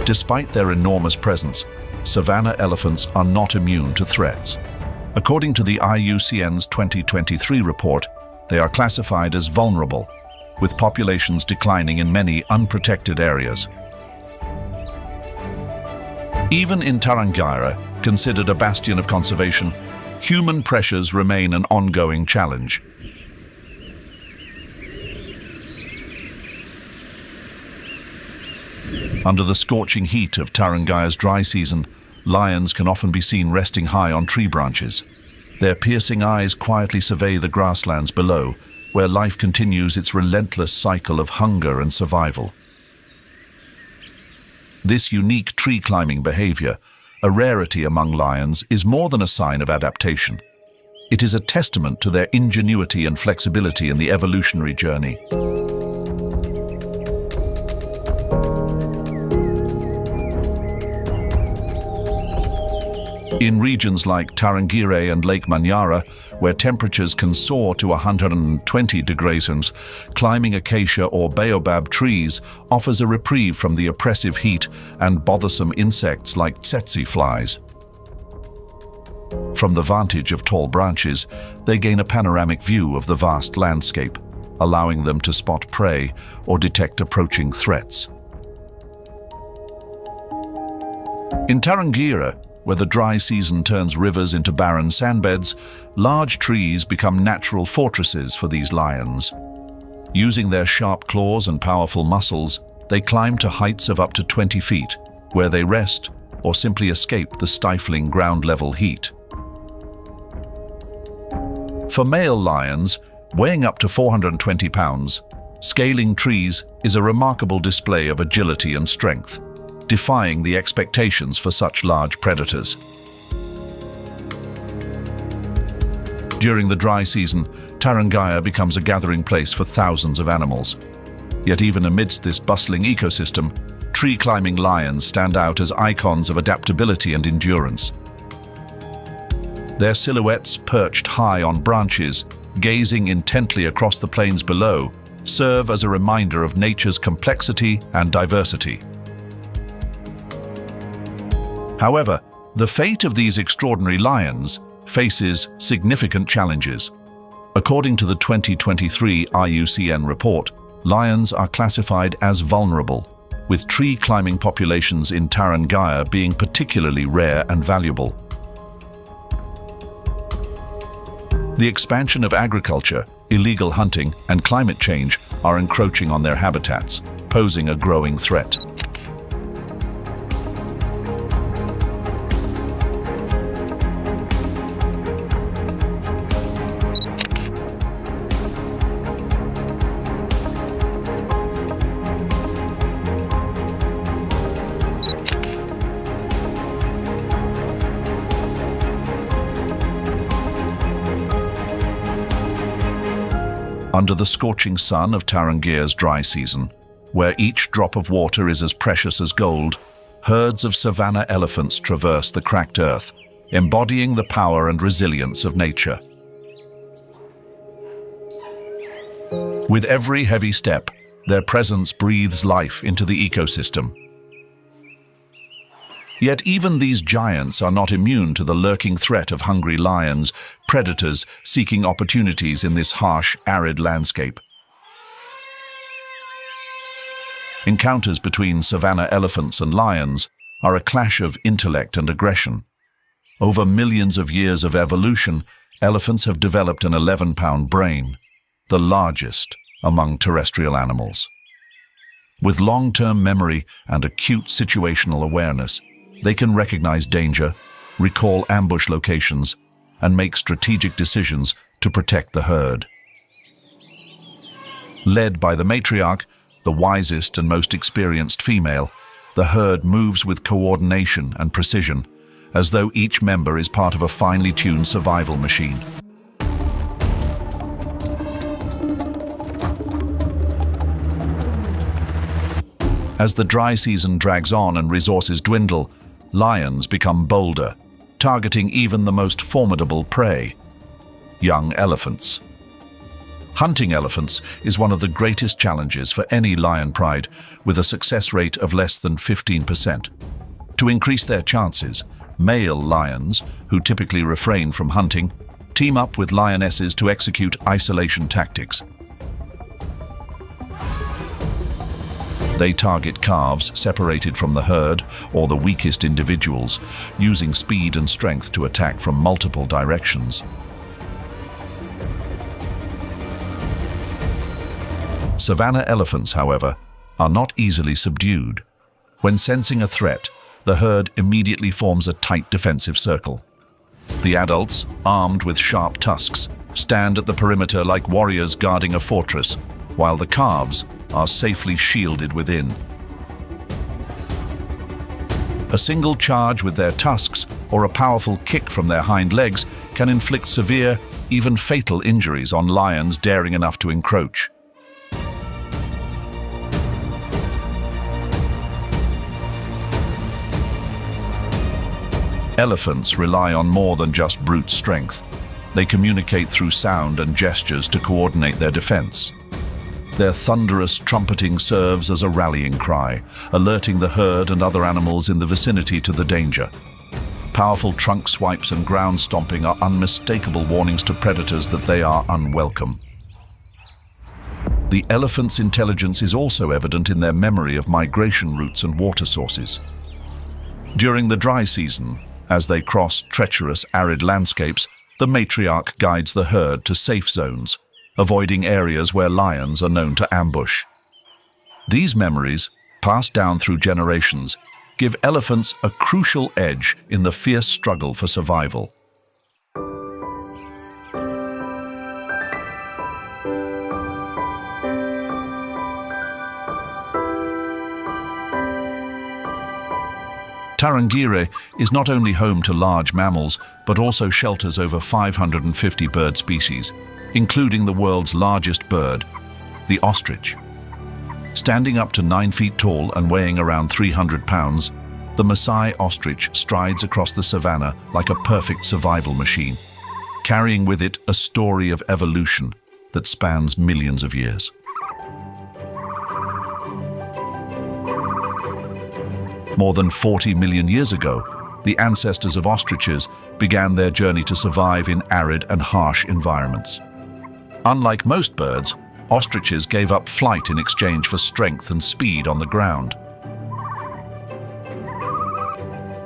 Despite their enormous presence, savanna elephants are not immune to threats. According to the IUCN's 2023 report, they are classified as vulnerable, with populations declining in many unprotected areas. Even in Tarangire, considered a bastion of conservation, human pressures remain an ongoing challenge. Under the scorching heat of Tarangire's dry season, lions can often be seen resting high on tree branches. Their piercing eyes quietly survey the grasslands below, where life continues its relentless cycle of hunger and survival. This unique tree-climbing behavior, a rarity among lions, is more than a sign of adaptation. It is a testament to their ingenuity and flexibility in the evolutionary journey. In regions like Tarangire and Lake Manyara, where temperatures can soar to 120 degrees Celsius, climbing acacia or baobab trees offers a reprieve from the oppressive heat and bothersome insects like tsetse flies. From the vantage of tall branches, they gain a panoramic view of the vast landscape, allowing them to spot prey or detect approaching threats. In Tarangire, where the dry season turns rivers into barren sandbeds, large trees become natural fortresses for these lions. Using their sharp claws and powerful muscles, they climb to heights of up to 20 feet, where they rest or simply escape the stifling ground-level heat. For male lions, weighing up to 420 pounds, scaling trees is a remarkable display of agility and strength, defying the expectations for such large predators. During the dry season, Tarangire becomes a gathering place for thousands of animals. Yet even amidst this bustling ecosystem, tree-climbing lions stand out as icons of adaptability and endurance. Their silhouettes perched high on branches, gazing intently across the plains below, serve as a reminder of nature's complexity and diversity. However, the fate of these extraordinary lions faces significant challenges. According to the 2023 IUCN report, lions are classified as vulnerable, with tree-climbing populations in Tarangire being particularly rare and valuable. The expansion of agriculture, illegal hunting, and climate change are encroaching on their habitats, posing a growing threat. Under the scorching sun of Tarangire's dry season, where each drop of water is as precious as gold, herds of savanna elephants traverse the cracked earth, embodying the power and resilience of nature. With every heavy step, their presence breathes life into the ecosystem. Yet even these giants are not immune to the lurking threat of hungry lions, predators seeking opportunities in this harsh, arid landscape. Encounters between savanna elephants and lions are a clash of intellect and aggression. Over millions of years of evolution, elephants have developed an 11-pound brain, the largest among terrestrial animals. With long-term memory and acute situational awareness, they can recognize danger, recall ambush locations, and make strategic decisions to protect the herd. Led by the matriarch, the wisest and most experienced female, the herd moves with coordination and precision, as though each member is part of a finely tuned survival machine. As the dry season drags on and resources dwindle, lions become bolder, targeting even the most formidable prey, young elephants. Hunting elephants is one of the greatest challenges for any lion pride, with a success rate of less than 15%. To increase their chances, male lions, who typically refrain from hunting, team up with lionesses to execute isolation tactics. They target calves separated from the herd or the weakest individuals, using speed and strength to attack from multiple directions. Savanna elephants, however, are not easily subdued. When sensing a threat, the herd immediately forms a tight defensive circle. The adults, armed with sharp tusks, stand at the perimeter like warriors guarding a fortress, while the calves are safely shielded within. A single charge with their tusks or a powerful kick from their hind legs can inflict severe, even fatal injuries on lions daring enough to encroach. Elephants rely on more than just brute strength. They communicate through sound and gestures to coordinate their defense. Their thunderous trumpeting serves as a rallying cry, alerting the herd and other animals in the vicinity to the danger. Powerful trunk swipes and ground stomping are unmistakable warnings to predators that they are unwelcome. The elephant's intelligence is also evident in their memory of migration routes and water sources. During the dry season, as they cross treacherous, arid landscapes, the matriarch guides the herd to safe zones, avoiding areas where lions are known to ambush. These memories, passed down through generations, give elephants a crucial edge in the fierce struggle for survival. Tarangire is not only home to large mammals, but also shelters over 550 bird species, including the world's largest bird, the ostrich. Standing up to 9 feet tall and weighing around 300 pounds, the Maasai ostrich strides across the savannah like a perfect survival machine, carrying with it a story of evolution that spans millions of years. More than 40 million years ago, the ancestors of ostriches began their journey to survive in arid and harsh environments. Unlike most birds, ostriches gave up flight in exchange for strength and speed on the ground.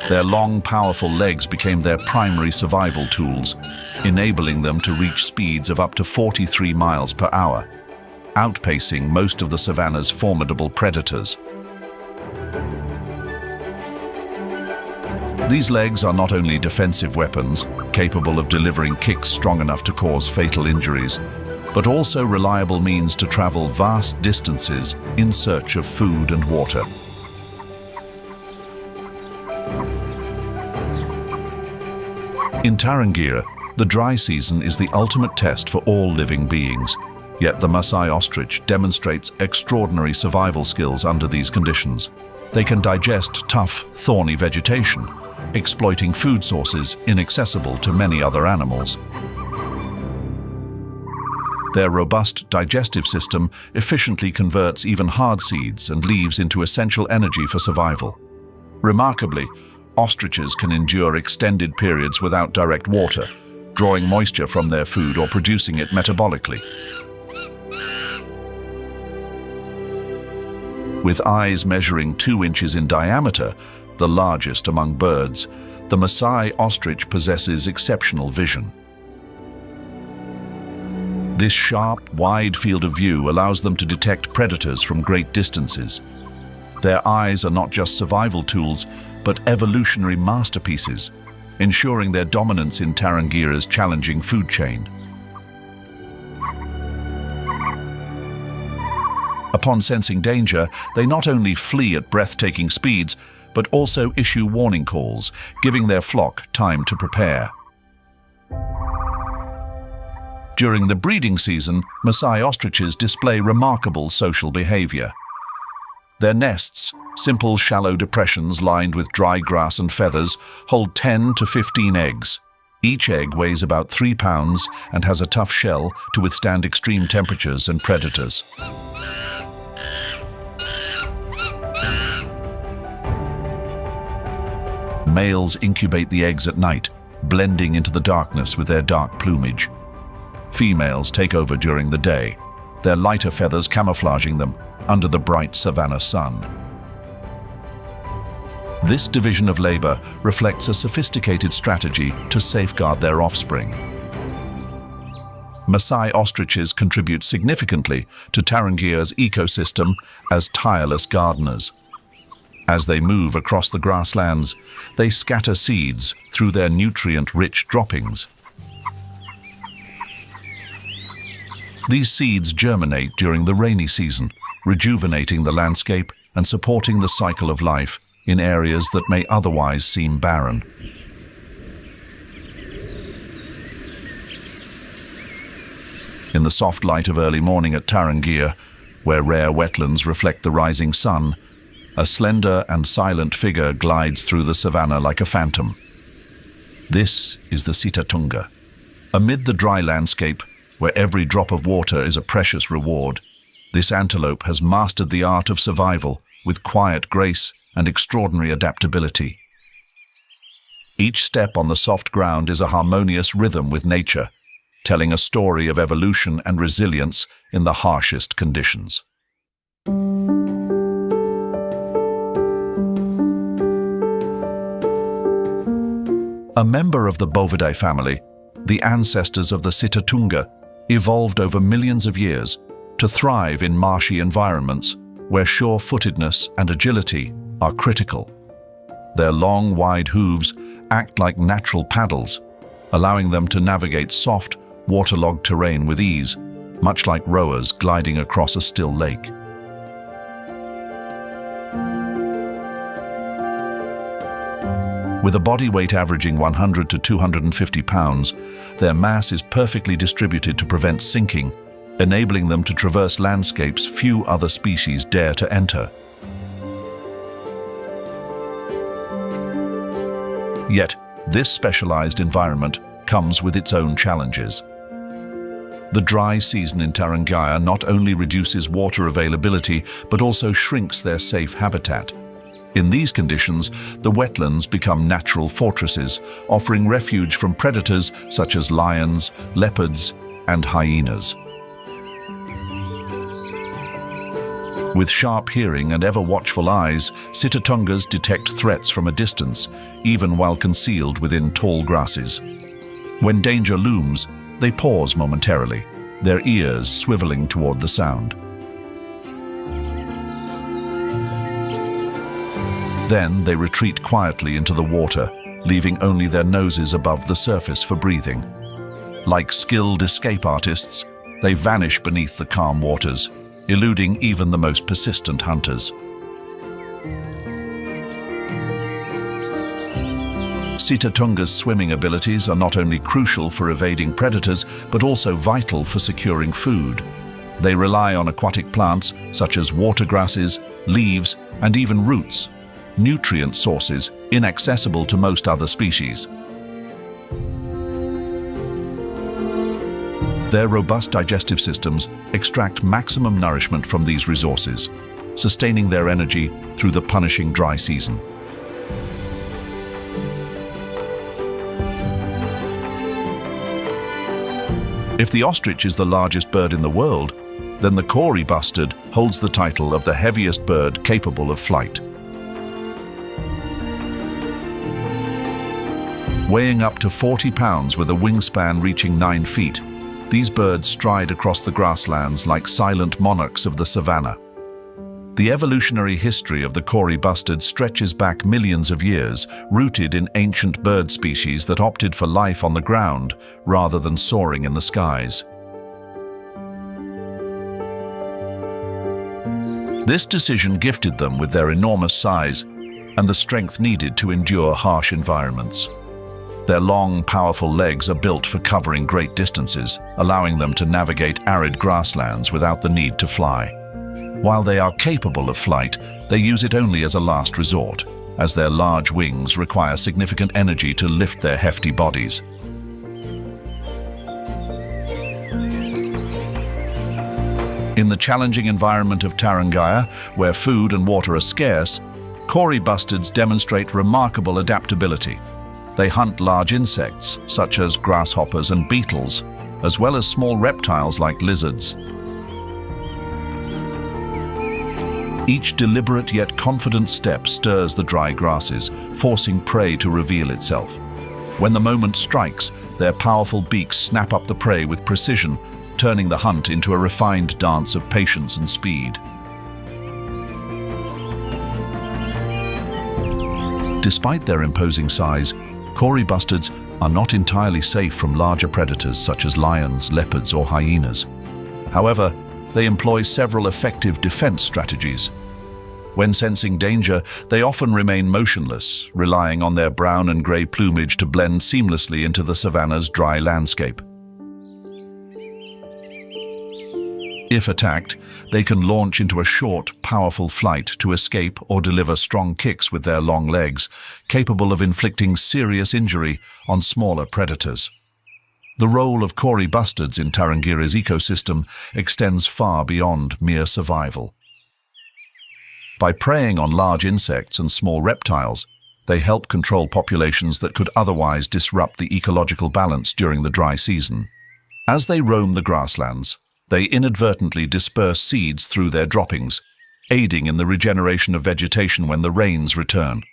Their long, powerful legs became their primary survival tools, enabling them to reach speeds of up to 43 miles per hour, outpacing most of the savanna's formidable predators. These legs are not only defensive weapons, capable of delivering kicks strong enough to cause fatal injuries, but also reliable means to travel vast distances in search of food and water. In Tarangire, the dry season is the ultimate test for all living beings, yet the Maasai ostrich demonstrates extraordinary survival skills under these conditions. They can digest tough, thorny vegetation, exploiting food sources inaccessible to many other animals. Their robust digestive system efficiently converts even hard seeds and leaves into essential energy for survival. Remarkably, ostriches can endure extended periods without direct water, drawing moisture from their food or producing it metabolically. With eyes measuring 2 inches in diameter, the largest among birds, the Maasai ostrich possesses exceptional vision. This sharp, wide field of view allows them to detect predators from great distances. Their eyes are not just survival tools, but evolutionary masterpieces, ensuring their dominance in Tarangire's challenging food chain. Upon sensing danger, they not only flee at breathtaking speeds, but also issue warning calls, giving their flock time to prepare. During the breeding season, Maasai ostriches display remarkable social behavior. Their nests, simple shallow depressions lined with dry grass and feathers, hold 10 to 15 eggs. Each egg weighs about 3 pounds and has a tough shell to withstand extreme temperatures and predators. Males incubate the eggs at night, blending into the darkness with their dark plumage. Females take over during the day, their lighter feathers camouflaging them under the bright savanna sun. This division of labor reflects a sophisticated strategy to safeguard their offspring. Maasai ostriches contribute significantly to Tarangire's ecosystem as tireless gardeners. As they move across the grasslands, they scatter seeds through their nutrient-rich droppings. These seeds germinate during the rainy season, rejuvenating the landscape and supporting the cycle of life in areas that may otherwise seem barren. In the soft light of early morning at Tarangire, where rare wetlands reflect the rising sun, a slender and silent figure glides through the savannah like a phantom. This is the Sitatunga. Amid the dry landscape, where every drop of water is a precious reward, this antelope has mastered the art of survival with quiet grace and extraordinary adaptability. Each step on the soft ground is a harmonious rhythm with nature, telling a story of evolution and resilience in the harshest conditions. A member of the Bovidae family, the ancestors of the Sitatunga, evolved over millions of years to thrive in marshy environments where sure-footedness and agility are critical. Their long, wide hooves act like natural paddles, allowing them to navigate soft, waterlogged terrain with ease, much like rowers gliding across a still lake. With a body weight averaging 100 to 250 pounds, their mass is perfectly distributed to prevent sinking, enabling them to traverse landscapes few other species dare to enter. Yet, this specialized environment comes with its own challenges. The dry season in TANZANIA not only reduces water availability, but also shrinks their safe habitat. In these conditions, the wetlands become natural fortresses, offering refuge from predators such as lions, leopards, and hyenas. With sharp hearing and ever-watchful eyes, Sitatungas detect threats from a distance, even while concealed within tall grasses. When danger looms, they pause momentarily, their ears swiveling toward the sound. Then they retreat quietly into the water, leaving only their noses above the surface for breathing. Like skilled escape artists, they vanish beneath the calm waters, eluding even the most persistent hunters. Sitatunga's swimming abilities are not only crucial for evading predators, but also vital for securing food. They rely on aquatic plants such as water grasses, leaves, and even roots, nutrient sources inaccessible to most other species. Their robust digestive systems extract maximum nourishment from these resources, sustaining their energy through the punishing dry season. If the ostrich is the largest bird in the world, then the Kori bustard holds the title of the heaviest bird capable of flight. Weighing up to 40 pounds with a wingspan reaching 9 feet, these birds stride across the grasslands like silent monarchs of the savanna. The evolutionary history of the Kori bustard stretches back millions of years, rooted in ancient bird species that opted for life on the ground rather than soaring in the skies. This decision gifted them with their enormous size and the strength needed to endure harsh environments. Their long, powerful legs are built for covering great distances, allowing them to navigate arid grasslands without the need to fly. While they are capable of flight, they use it only as a last resort, as their large wings require significant energy to lift their hefty bodies. In the challenging environment of TANZANIA, where food and water are scarce, Kori bustards demonstrate remarkable adaptability. They hunt large insects, such as grasshoppers and beetles, as well as small reptiles like lizards. Each deliberate yet confident step stirs the dry grasses, forcing prey to reveal itself. When the moment strikes, their powerful beaks snap up the prey with precision, turning the hunt into a refined dance of patience and speed. Despite their imposing size, Kori bustards are not entirely safe from larger predators such as lions, leopards, or hyenas. However, they employ several effective defense strategies. When sensing danger, they often remain motionless, relying on their brown and gray plumage to blend seamlessly into the savanna's dry landscape. If attacked, they can launch into a short, powerful flight to escape or deliver strong kicks with their long legs, capable of inflicting serious injury on smaller predators. The role of Kori bustards in TANZANIA's ecosystem extends far beyond mere survival. By preying on large insects and small reptiles, They help control populations that could otherwise disrupt the ecological balance during the dry season. As they roam the grasslands, they inadvertently disperse seeds through their droppings, aiding in the regeneration of vegetation when the rains return.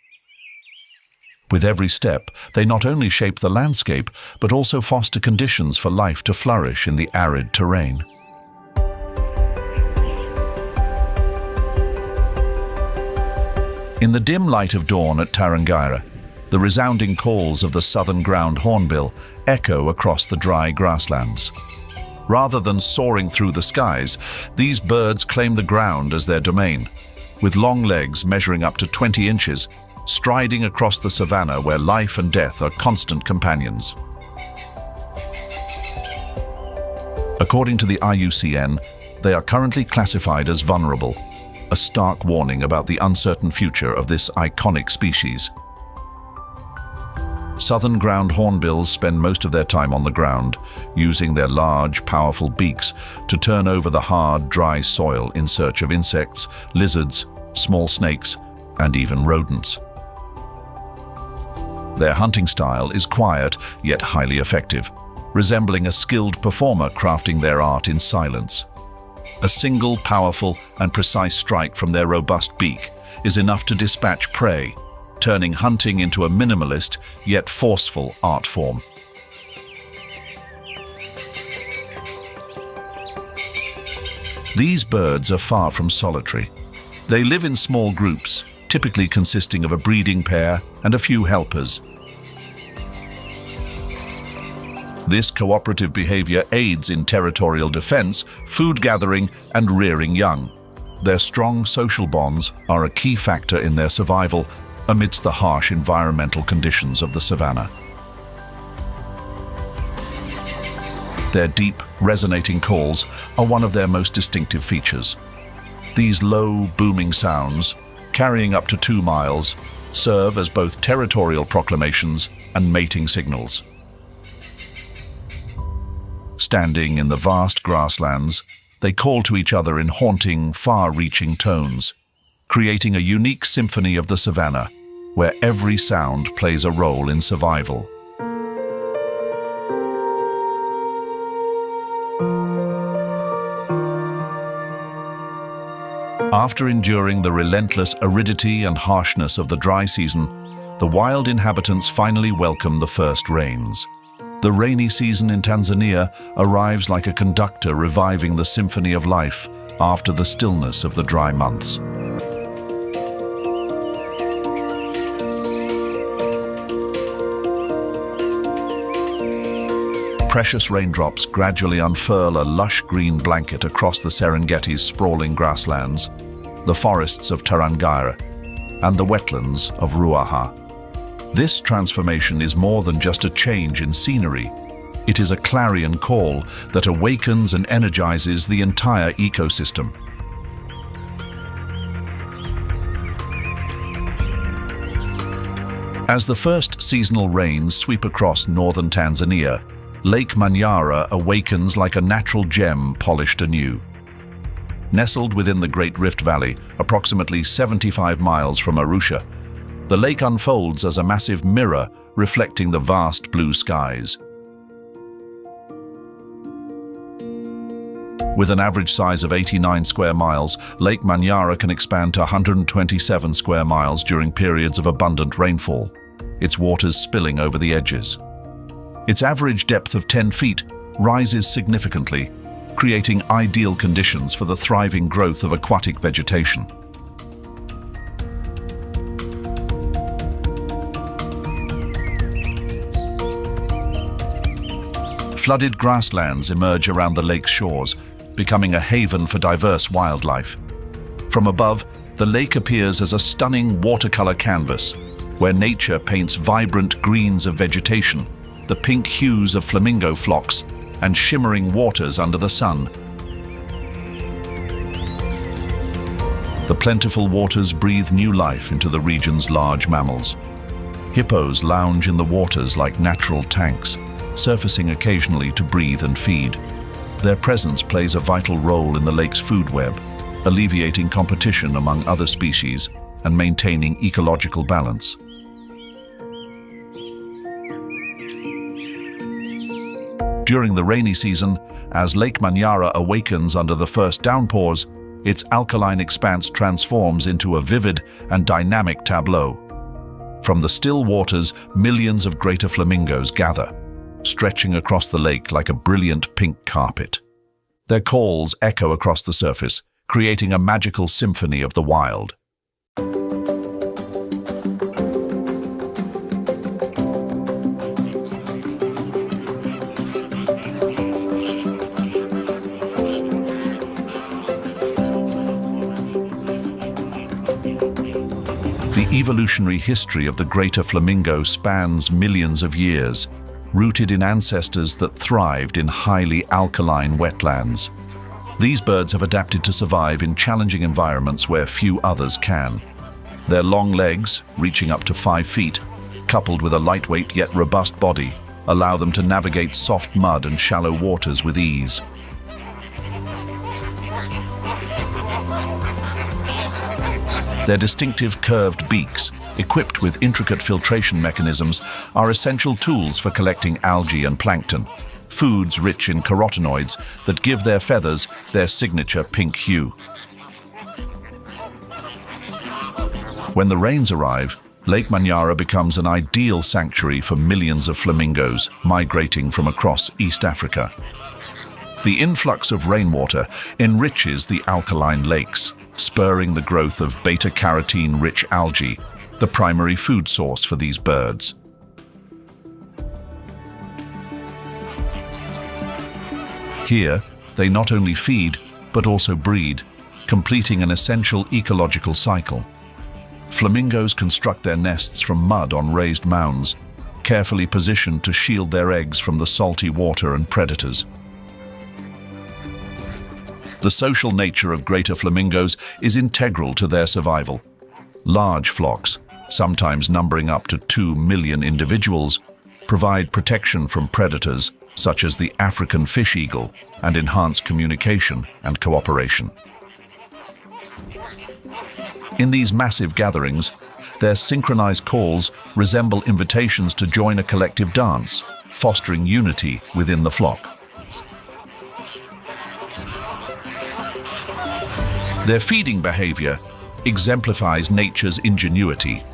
With every step, they not only shape the landscape, but also foster conditions for life to flourish in the arid terrain. In the dim light of dawn at TANZANIA, the resounding calls of the southern ground hornbill echo across the dry grasslands. Rather than soaring through the skies, these birds claim the ground as their domain, with long legs measuring up to 20 inches, striding across the savanna where life and death are constant companions. According to the IUCN, they are currently classified as vulnerable, a stark warning about the uncertain future of this iconic species. Southern ground hornbills spend most of their time on the ground, using their large, powerful beaks to turn over the hard, dry soil in search of insects, lizards, small snakes, and even rodents. Their hunting style is quiet yet highly effective, resembling a skilled performer crafting their art in silence. A single, powerful, and precise strike from their robust beak is enough to dispatch prey, turning hunting into a minimalist yet forceful art form. These birds are far from solitary. They live in small groups, typically consisting of a breeding pair and a few helpers. This cooperative behavior aids in territorial defense, food gathering, and rearing young. Their strong social bonds are a key factor in their survival amidst the harsh environmental conditions of the savanna. Their deep, resonating calls are one of their most distinctive features. These low, booming sounds, carrying up to 2 miles, serve as both territorial proclamations and mating signals. Standing in the vast grasslands, they call to each other in haunting, far-reaching tones, creating a unique symphony of the savanna, where every sound plays a role in survival. After enduring the relentless aridity and harshness of the dry season, the wild inhabitants finally welcome the first rains. The rainy season in Tanzania arrives like a conductor reviving the symphony of life after the stillness of the dry months. Precious raindrops gradually unfurl a lush green blanket across the Serengeti's sprawling grasslands, the forests of TANZANIA, and the wetlands of Ruaha. This transformation is more than just a change in scenery. It is a clarion call that awakens and energizes the entire ecosystem. As the first seasonal rains sweep across northern Tanzania, Lake Manyara awakens like a natural gem polished anew. Nestled within the Great Rift Valley, approximately 75 miles from Arusha, the lake unfolds as a massive mirror reflecting the vast blue skies. With an average size of 89 square miles, Lake Manyara can expand to 127 square miles during periods of abundant rainfall, its waters spilling over the edges. Its average depth of 10 feet rises significantly, creating ideal conditions for the thriving growth of aquatic vegetation. Flooded grasslands emerge around the lake's shores, becoming a haven for diverse wildlife. From above, the lake appears as a stunning watercolor canvas, where nature paints vibrant greens of vegetation, the pink hues of flamingo flocks, and shimmering waters under the sun. The plentiful waters breathe new life into the region's large mammals. Hippos lounge in the waters like natural tanks, surfacing occasionally to breathe and feed. Their presence plays a vital role in the lake's food web, alleviating competition among other species and maintaining ecological balance. During the rainy season, as Lake Manyara awakens under the first downpours, its alkaline expanse transforms into a vivid and dynamic tableau. From the still waters, millions of greater flamingos gather, stretching across the lake like a brilliant pink carpet. Their calls echo across the surface, creating a magical symphony of the wild. The evolutionary history of the greater flamingo spans millions of years, rooted in ancestors that thrived in highly alkaline wetlands. These birds have adapted to survive in challenging environments where few others can. Their long legs, reaching up to 5 feet, coupled with a lightweight yet robust body, allow them to navigate soft mud and shallow waters with ease. Their distinctive curved beaks, equipped with intricate filtration mechanisms, are essential tools for collecting algae and plankton, foods rich in carotenoids that give their feathers their signature pink hue. When the rains arrive, Lake Manyara becomes an ideal sanctuary for millions of flamingos migrating from across East Africa. The influx of rainwater enriches the alkaline lakes, spurring the growth of beta-carotene-rich algae, the primary food source for these birds. Here, they not only feed, but also breed, completing an essential ecological cycle. Flamingos construct their nests from mud on raised mounds, carefully positioned to shield their eggs from the salty water and predators. The social nature of greater flamingos is integral to their survival. Large flocks, sometimes numbering up to 2 million individuals, provide protection from predators such as the African fish eagle and enhance communication and cooperation. In these massive gatherings, their synchronized calls resemble invitations to join a collective dance, fostering unity within the flock. Their feeding behavior exemplifies nature's ingenuity.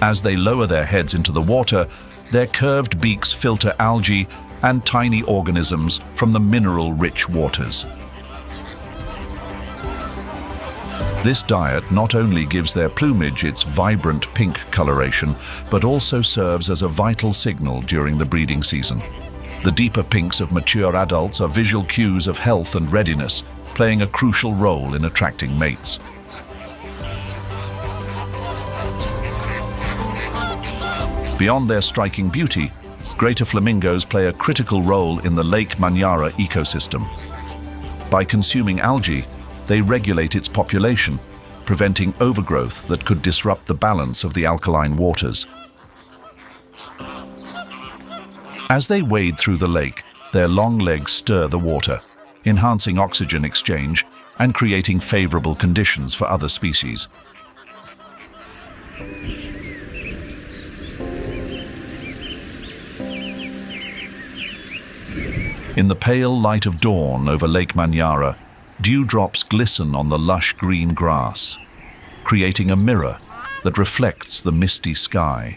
As they lower their heads into the water, their curved beaks filter algae and tiny organisms from the mineral-rich waters. This diet not only gives their plumage its vibrant pink coloration, but also serves as a vital signal during the breeding season. The deeper pinks of mature adults are visual cues of health and readiness, playing a crucial role in attracting mates. Beyond their striking beauty, greater flamingos play a critical role in the Lake Manyara ecosystem. By consuming algae, they regulate its population, preventing overgrowth that could disrupt the balance of the alkaline waters. As they wade through the lake, their long legs stir the water, enhancing oxygen exchange and creating favorable conditions for other species. In the pale light of dawn over Lake Manyara, dewdrops glisten on the lush green grass, creating a mirror that reflects the misty sky.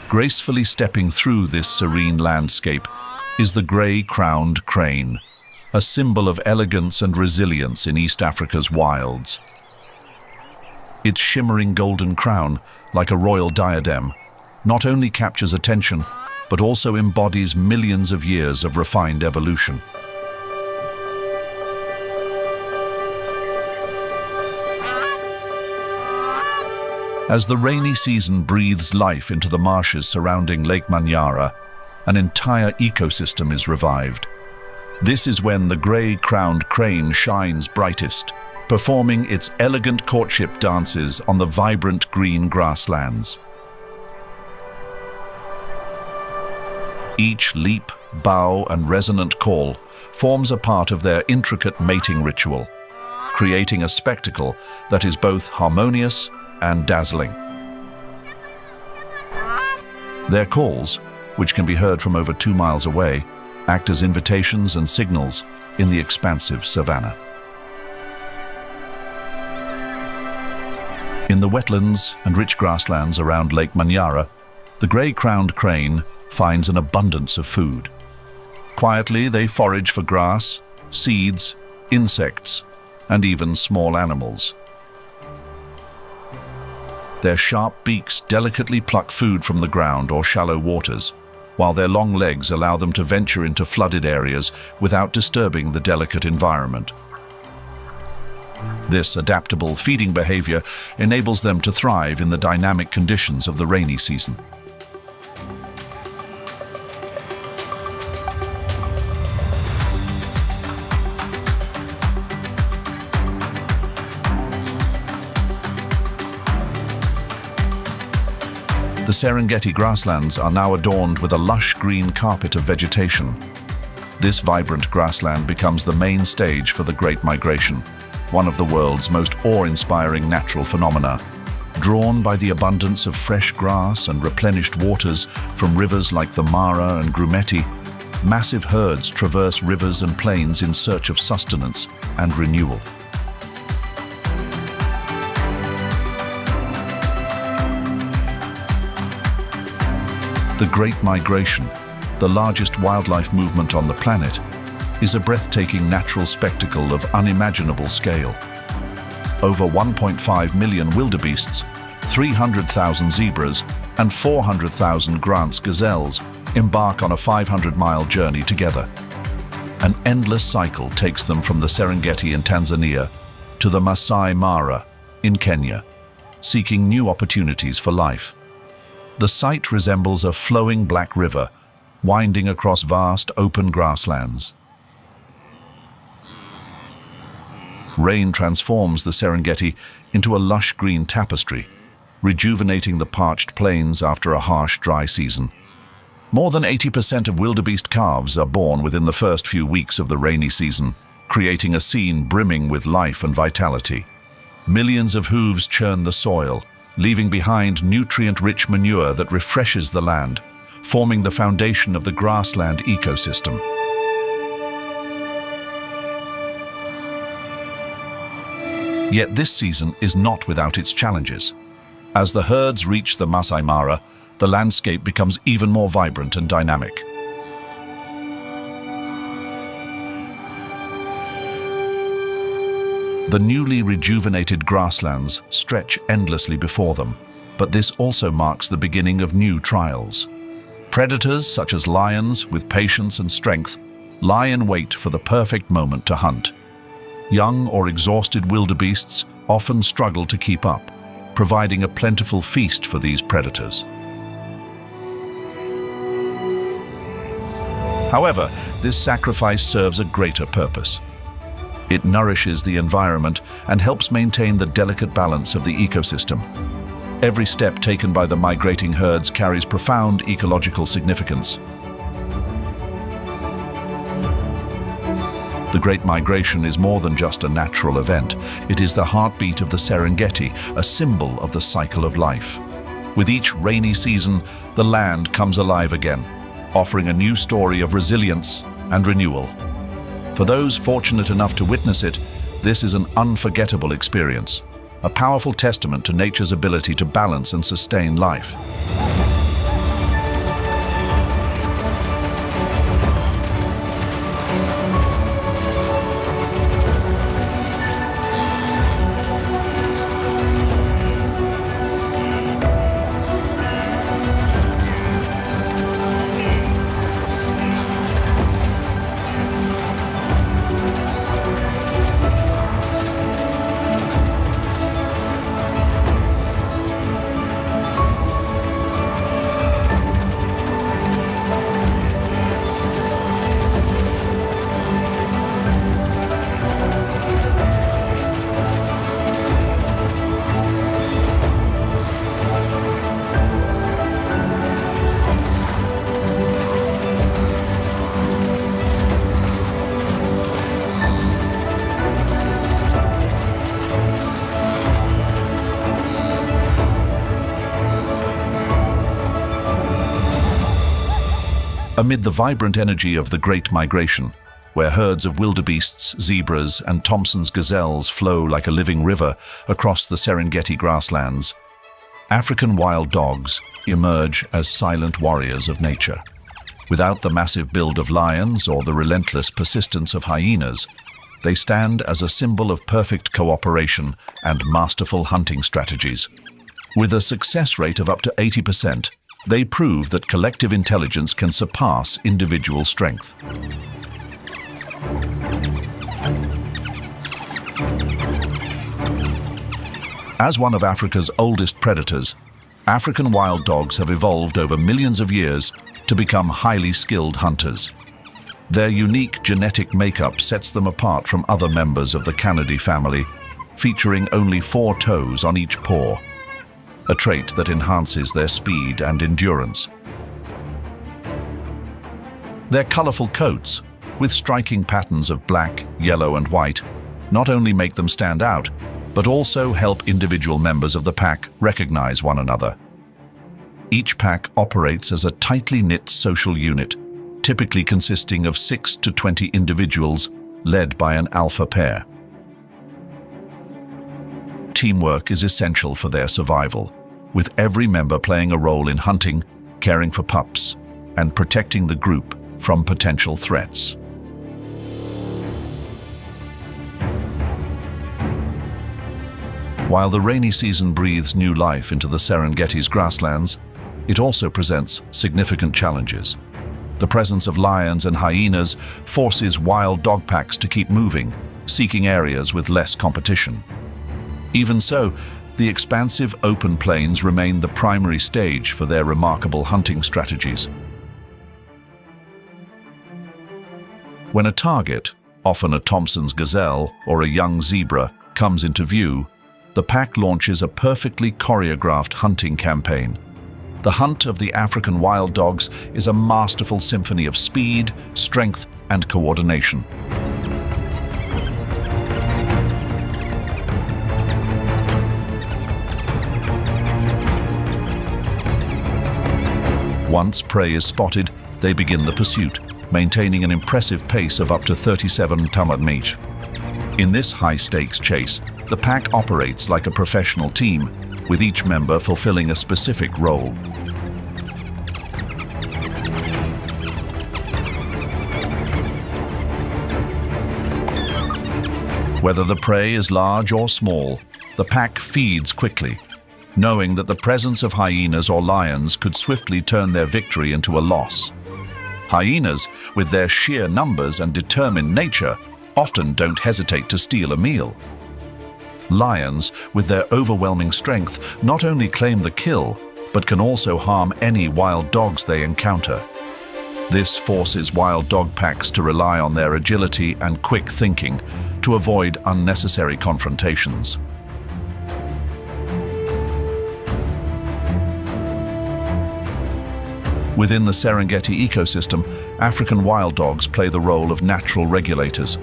Gracefully stepping through this serene landscape is the grey-crowned crane, a symbol of elegance and resilience in East Africa's wilds. Its shimmering golden crown, like a royal diadem, not only captures attention, but also embodies millions of years of refined evolution. As the rainy season breathes life into the marshes surrounding Lake Manyara, an entire ecosystem is revived. This is when the grey-crowned crane shines brightest, performing its elegant courtship dances on the vibrant green grasslands. Each leap, bow, and resonant call forms a part of their intricate mating ritual, creating a spectacle that is both harmonious and dazzling. Their calls, which can be heard from over 2 miles away, act as invitations and signals in the expansive savanna. In the wetlands and rich grasslands around Lake Manyara, the gray-crowned crane finds an abundance of food. Quietly, they forage for grass, seeds, insects, and even small animals. Their sharp beaks delicately pluck food from the ground or shallow waters, while their long legs allow them to venture into flooded areas without disturbing the delicate environment. This adaptable feeding behavior enables them to thrive in the dynamic conditions of the rainy season. The Serengeti grasslands are now adorned with a lush green carpet of vegetation. This vibrant grassland becomes the main stage for the Great Migration, one of the world's most awe-inspiring natural phenomena. Drawn by the abundance of fresh grass and replenished waters from rivers like the Mara and Grumeti, massive herds traverse rivers and plains in search of sustenance and renewal. The Great Migration, the largest wildlife movement on the planet, is a breathtaking natural spectacle of unimaginable scale. Over 1.5 million wildebeests, 300,000 zebras, and 400,000 Grant's gazelles embark on a 500-mile journey together. An endless cycle takes them from the Serengeti in Tanzania to the Masai Mara in Kenya, seeking new opportunities for life. The sight resembles a flowing black river, winding across vast open grasslands. Rain transforms the Serengeti into a lush green tapestry, rejuvenating the parched plains after a harsh dry season. More than 80% of wildebeest calves are born within the first few weeks of the rainy season, creating a scene brimming with life and vitality. Millions of hooves churn the soil, leaving behind nutrient-rich manure that refreshes the land, forming the foundation of the grassland ecosystem. Yet this season is not without its challenges. As the herds reach the Masai Mara, the landscape becomes even more vibrant and dynamic. The newly rejuvenated grasslands stretch endlessly before them, but this also marks the beginning of new trials. Predators, such as lions, with patience and strength, lie in wait for the perfect moment to hunt. Young or exhausted wildebeests often struggle to keep up, providing a plentiful feast for these predators. However, this sacrifice serves a greater purpose. It nourishes the environment and helps maintain the delicate balance of the ecosystem. Every step taken by the migrating herds carries profound ecological significance. The Great Migration is more than just a natural event. It is the heartbeat of the Serengeti, a symbol of the cycle of life. With each rainy season, the land comes alive again, offering a new story of resilience and renewal. For those fortunate enough to witness it, this is an unforgettable experience, a powerful testament to nature's ability to balance and sustain life. Amid the vibrant energy of the Great Migration, where herds of wildebeests, zebras, and Thompson's gazelles flow like a living river across the Serengeti grasslands, African wild dogs emerge as silent warriors of nature. Without the massive build of lions or the relentless persistence of hyenas, they stand as a symbol of perfect cooperation and masterful hunting strategies. With a success rate of up to 80%, they prove that collective intelligence can surpass individual strength. As one of Africa's oldest predators, African wild dogs have evolved over millions of years to become highly skilled hunters. Their unique genetic makeup sets them apart from other members of the Canidae family, featuring only 4 toes on each paw, a trait that enhances their speed and endurance. Their colorful coats, with striking patterns of black, yellow, and white, not only make them stand out, but also help individual members of the pack recognize one another. Each pack operates as a tightly knit social unit, typically consisting of 6 to 20 individuals led by an alpha pair. Teamwork is essential for their survival, with every member playing a role in hunting, caring for pups, and protecting the group from potential threats. While the rainy season breathes new life into the Serengeti's grasslands, it also presents significant challenges. The presence of lions and hyenas forces wild dog packs to keep moving, seeking areas with less competition. Even so, the expansive open plains remain the primary stage for their remarkable hunting strategies. When a target, often a Thompson's gazelle or a young zebra, comes into view, the pack launches a perfectly choreographed hunting campaign. The hunt of the African wild dogs is a masterful symphony of speed, strength, and coordination. Once prey is spotted, they begin the pursuit, maintaining an impressive pace of up to 37 km/h. In this high-stakes chase, the pack operates like a professional team, with each member fulfilling a specific role. Whether the prey is large or small, the pack feeds quickly, knowing that the presence of hyenas or lions could swiftly turn their victory into a loss. Hyenas, with their sheer numbers and determined nature, often don't hesitate to steal a meal. Lions, with their overwhelming strength, not only claim the kill, but can also harm any wild dogs they encounter. This forces wild dog packs to rely on their agility and quick thinking to avoid unnecessary confrontations. Within the Serengeti ecosystem, African wild dogs play the role of natural regulators.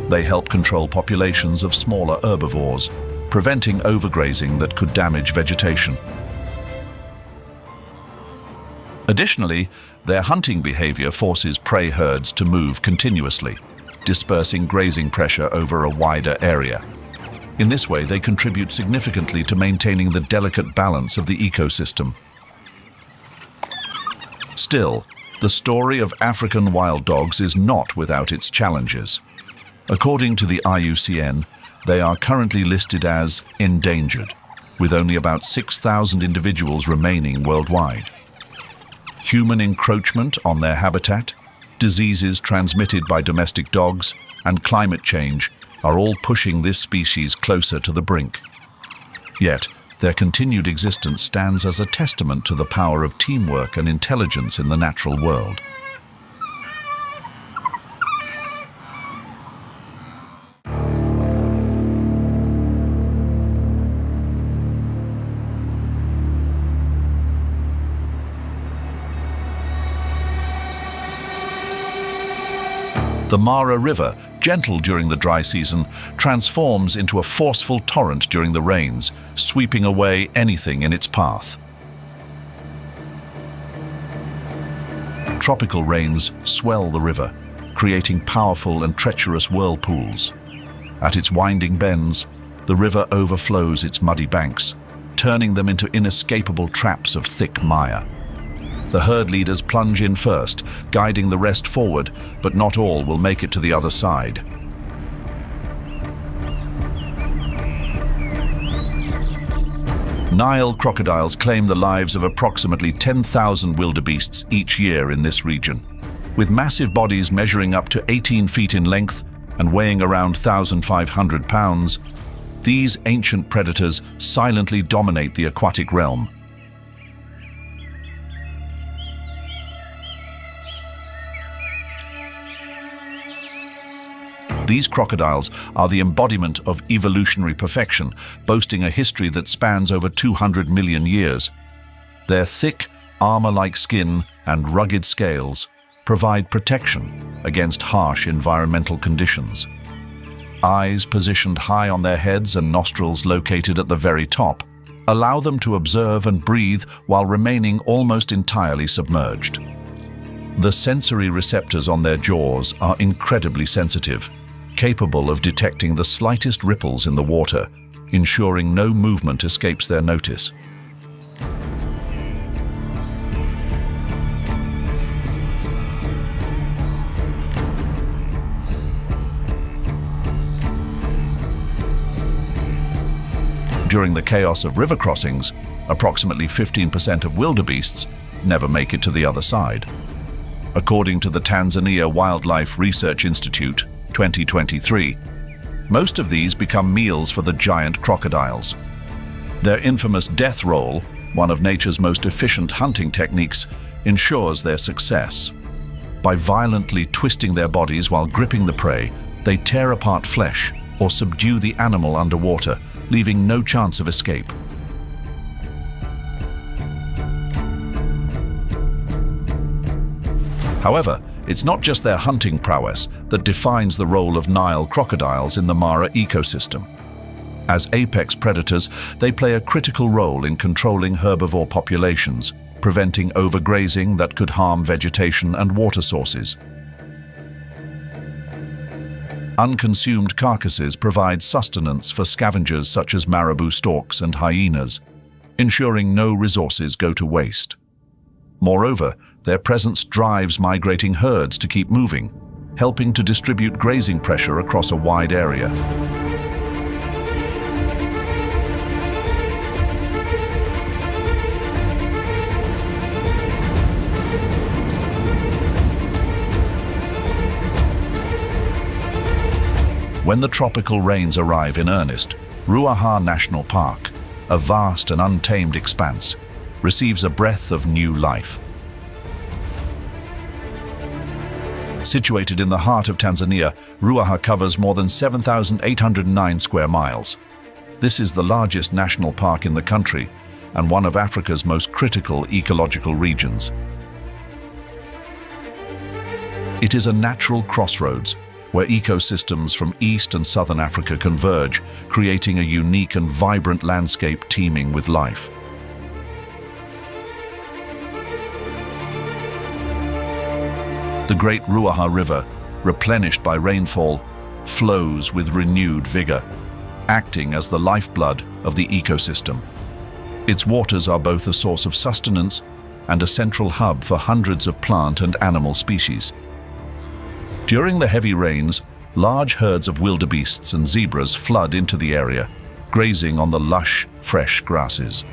They help control populations of smaller herbivores, preventing overgrazing that could damage vegetation. Additionally, their hunting behavior forces prey herds to move continuously, dispersing grazing pressure over a wider area. In this way, they contribute significantly to maintaining the delicate balance of the ecosystem. Still, the story of African wild dogs is not without its challenges. According to the IUCN, they are currently listed as endangered, with only about 6,000 individuals remaining worldwide. Human encroachment on their habitat, diseases transmitted by domestic dogs, and climate change are all pushing this species closer to the brink. Yet, their continued existence stands as a testament to the power of teamwork and intelligence in the natural world. The Mara River, gentle during the dry season, transforms into a forceful torrent during the rains, sweeping away anything in its path. Tropical rains swell the river, creating powerful and treacherous whirlpools. At its winding bends, the river overflows its muddy banks, turning them into inescapable traps of thick mire. The herd leaders plunge in first, guiding the rest forward, but not all will make it to the other side. Nile crocodiles claim the lives of approximately 10,000 wildebeests each year in this region. With massive bodies measuring up to 18 feet in length and weighing around 1,500 pounds, these ancient predators silently dominate the aquatic realm. These crocodiles are the embodiment of evolutionary perfection, boasting a history that spans over 200 million years. Their thick, armor-like skin and rugged scales provide protection against harsh environmental conditions. Eyes positioned high on their heads and nostrils located at the very top allow them to observe and breathe while remaining almost entirely submerged. The sensory receptors on their jaws are incredibly sensitive, capable of detecting the slightest ripples in the water, ensuring no movement escapes their notice. During the chaos of river crossings, approximately 15% of wildebeests never make it to the other side. According to the Tanzania Wildlife Research Institute, 2023, most of these become meals for the giant crocodiles. Their infamous death roll, one of nature's most efficient hunting techniques, ensures their success. By violently twisting their bodies while gripping the prey, they tear apart flesh or subdue the animal underwater, leaving no chance of escape. However, it's not just their hunting prowess that defines the role of Nile crocodiles in the Mara ecosystem. As apex predators, they play a critical role in controlling herbivore populations, preventing overgrazing that could harm vegetation and water sources. Unconsumed carcasses provide sustenance for scavengers such as marabou storks and hyenas, ensuring no resources go to waste. Moreover, their presence drives migrating herds to keep moving, helping to distribute grazing pressure across a wide area. When the tropical rains arrive in earnest, Ruaha National Park, a vast and untamed expanse, receives a breath of new life. Situated in the heart of Tanzania, Ruaha covers more than 7,809 square miles. This is the largest national park in the country and one of Africa's most critical ecological regions. It is a natural crossroads where ecosystems from East and Southern Africa converge, creating a unique and vibrant landscape teeming with life. The great Ruaha River, replenished by rainfall, flows with renewed vigor, acting as the lifeblood of the ecosystem. Its waters are both a source of sustenance and a central hub for hundreds of plant and animal species. During the heavy rains, large herds of wildebeests and zebras flood into the area, grazing on the lush, fresh grasses.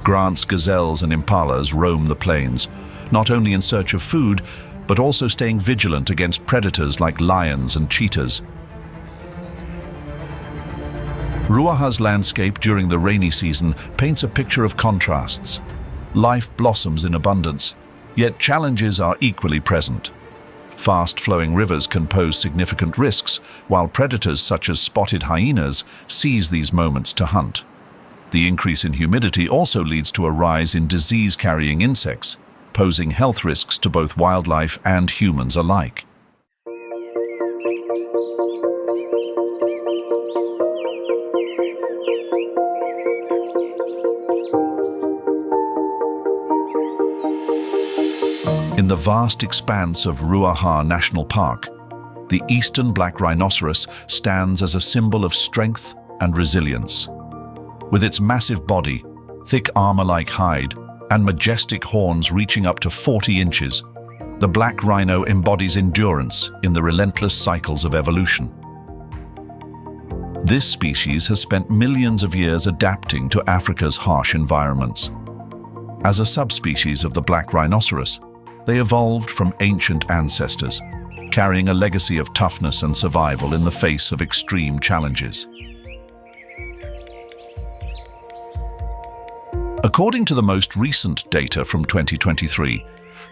Grant's gazelles and impalas roam the plains, not only in search of food, but also staying vigilant against predators like lions and cheetahs. Ruaha's landscape during the rainy season paints a picture of contrasts. Life blossoms in abundance, yet challenges are equally present. Fast-flowing rivers can pose significant risks, while predators such as spotted hyenas seize these moments to hunt. The increase in humidity also leads to a rise in disease-carrying insects, posing health risks to both wildlife and humans alike. In the vast expanse of Ruaha National Park, the eastern black rhinoceros stands as a symbol of strength and resilience. With its massive body, thick armor-like hide, and majestic horns reaching up to 40 inches, the black rhino embodies endurance in the relentless cycles of evolution. This species has spent millions of years adapting to Africa's harsh environments. As a subspecies of the black rhinoceros, they evolved from ancient ancestors, carrying a legacy of toughness and survival in the face of extreme challenges. According to the most recent data from 2023,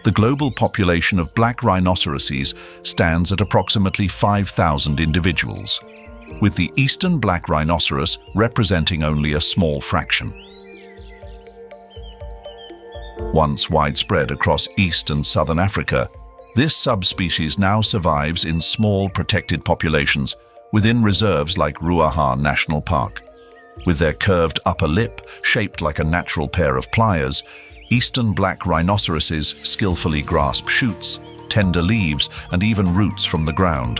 the global population of black rhinoceroses stands at approximately 5,000 individuals, with the eastern black rhinoceros representing only a small fraction. Once widespread across East and Southern Africa, this subspecies now survives in small protected populations within reserves like Ruaha National Park. With their curved upper lip shaped like a natural pair of pliers, eastern black rhinoceroses skillfully grasp shoots, tender leaves, and even roots from the ground.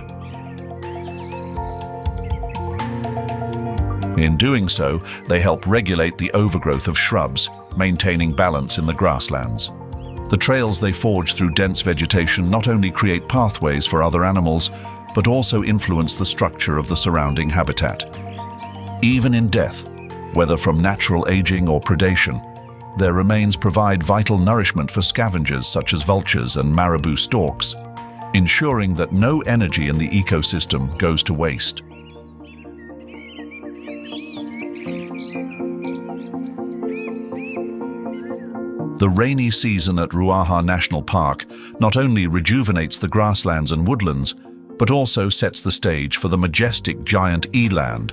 In doing so, they help regulate the overgrowth of shrubs, maintaining balance in the grasslands. The trails they forge through dense vegetation not only create pathways for other animals, but also influence the structure of the surrounding habitat. Even in death, whether from natural aging or predation, their remains provide vital nourishment for scavengers such as vultures and marabou storks, ensuring that no energy in the ecosystem goes to waste. The rainy season at Ruaha National Park not only rejuvenates the grasslands and woodlands, but also sets the stage for the majestic giant eland,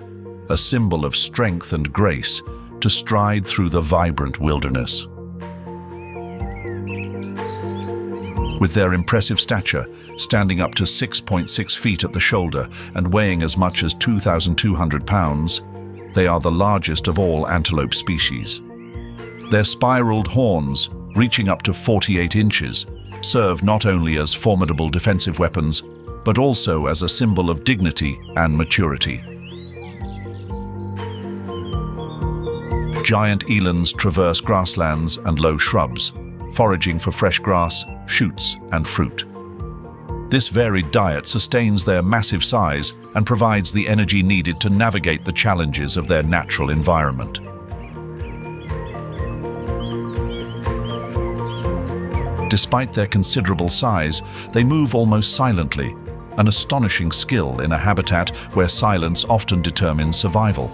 a symbol of strength and grace, to stride through the vibrant wilderness. With their impressive stature, standing up to 6.6 feet at the shoulder and weighing as much as 2,200 pounds, they are the largest of all antelope species. Their spiraled horns, reaching up to 48 inches, serve not only as formidable defensive weapons, but also as a symbol of dignity and maturity. Giant elands traverse grasslands and low shrubs, foraging for fresh grass, shoots, and fruit. This varied diet sustains their massive size and provides the energy needed to navigate the challenges of their natural environment. Despite their considerable size, they move almost silently, an astonishing skill in a habitat where silence often determines survival.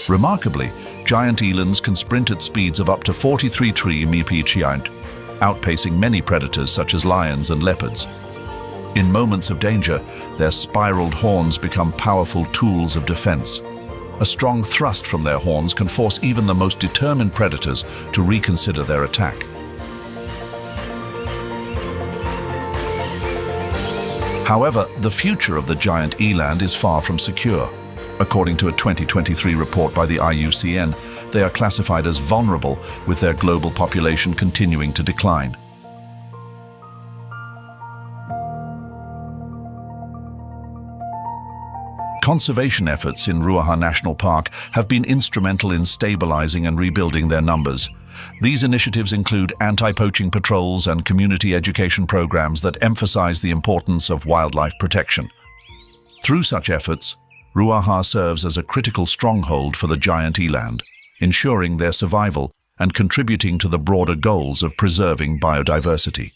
Remarkably, giant elands can sprint at speeds of up to 43 mph, outpacing many predators such as lions and leopards. In moments of danger, their spiraled horns become powerful tools of defense. A strong thrust from their horns can force even the most determined predators to reconsider their attack. However, the future of the giant eland is far from secure. According to a 2023 report by the IUCN, they are classified as vulnerable, with their global population continuing to decline. Conservation efforts in Ruaha National Park have been instrumental in stabilizing and rebuilding their numbers. These initiatives include anti-poaching patrols and community education programs that emphasize the importance of wildlife protection. Through such efforts, Ruaha serves as a critical stronghold for the giant eland, ensuring their survival and contributing to the broader goals of preserving biodiversity.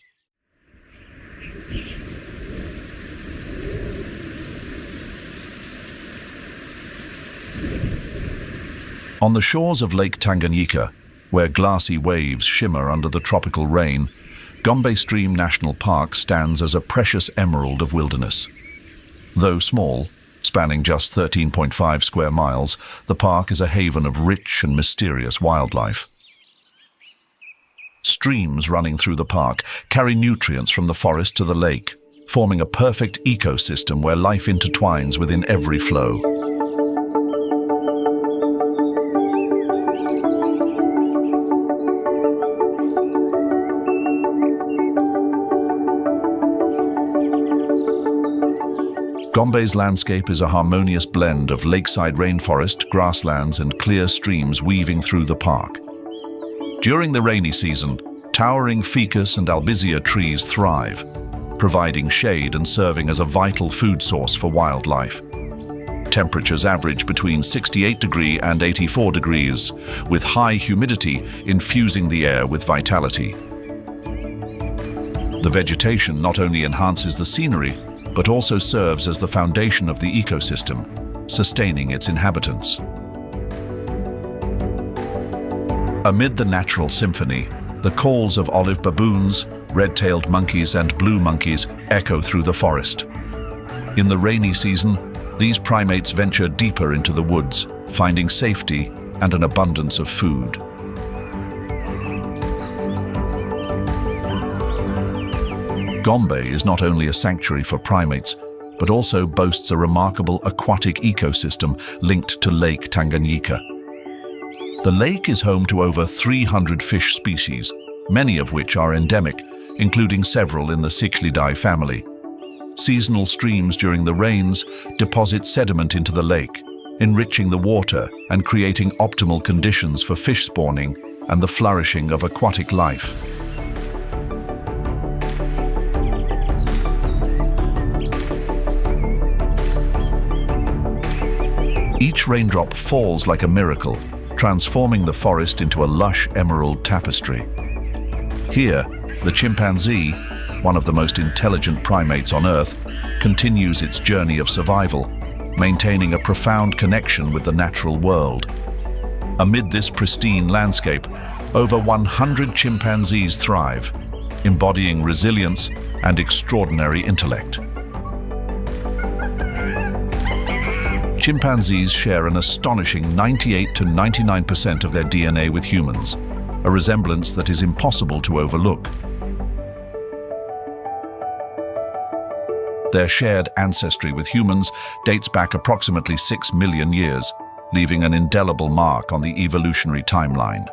On the shores of Lake Tanganyika, where glassy waves shimmer under the tropical rain, Gombe Stream National Park stands as a precious emerald of wilderness. Though small, spanning just 13.5 square miles, the park is a haven of rich and mysterious wildlife. Streams running through the park carry nutrients from the forest to the lake, forming a perfect ecosystem where life intertwines within every flow. Gombe's landscape is a harmonious blend of lakeside rainforest, grasslands, and clear streams weaving through the park. During the rainy season, towering ficus and albizia trees thrive, providing shade and serving as a vital food source for wildlife. Temperatures average between 68 degrees and 84 degrees, with high humidity infusing the air with vitality. The vegetation not only enhances the scenery, but also serves as the foundation of the ecosystem, sustaining its inhabitants. Amid the natural symphony, the calls of olive baboons, red-tailed monkeys, and blue monkeys echo through the forest. In the rainy season, these primates venture deeper into the woods, finding safety and an abundance of food. Gombe is not only a sanctuary for primates, but also boasts a remarkable aquatic ecosystem linked to Lake Tanganyika. The lake is home to over 300 fish species, many of which are endemic, including several in the Cichlidae family. Seasonal streams during the rains deposit sediment into the lake, enriching the water and creating optimal conditions for fish spawning and the flourishing of aquatic life. Each raindrop falls like a miracle, transforming the forest into a lush emerald tapestry. Here, the chimpanzee, one of the most intelligent primates on Earth, continues its journey of survival, maintaining a profound connection with the natural world. Amid this pristine landscape, over 100 chimpanzees thrive, embodying resilience and extraordinary intellect. Chimpanzees share an astonishing 98 to 99% of their DNA with humans, a resemblance that is impossible to overlook. Their shared ancestry with humans dates back approximately 6 million years, leaving an indelible mark on the evolutionary timeline.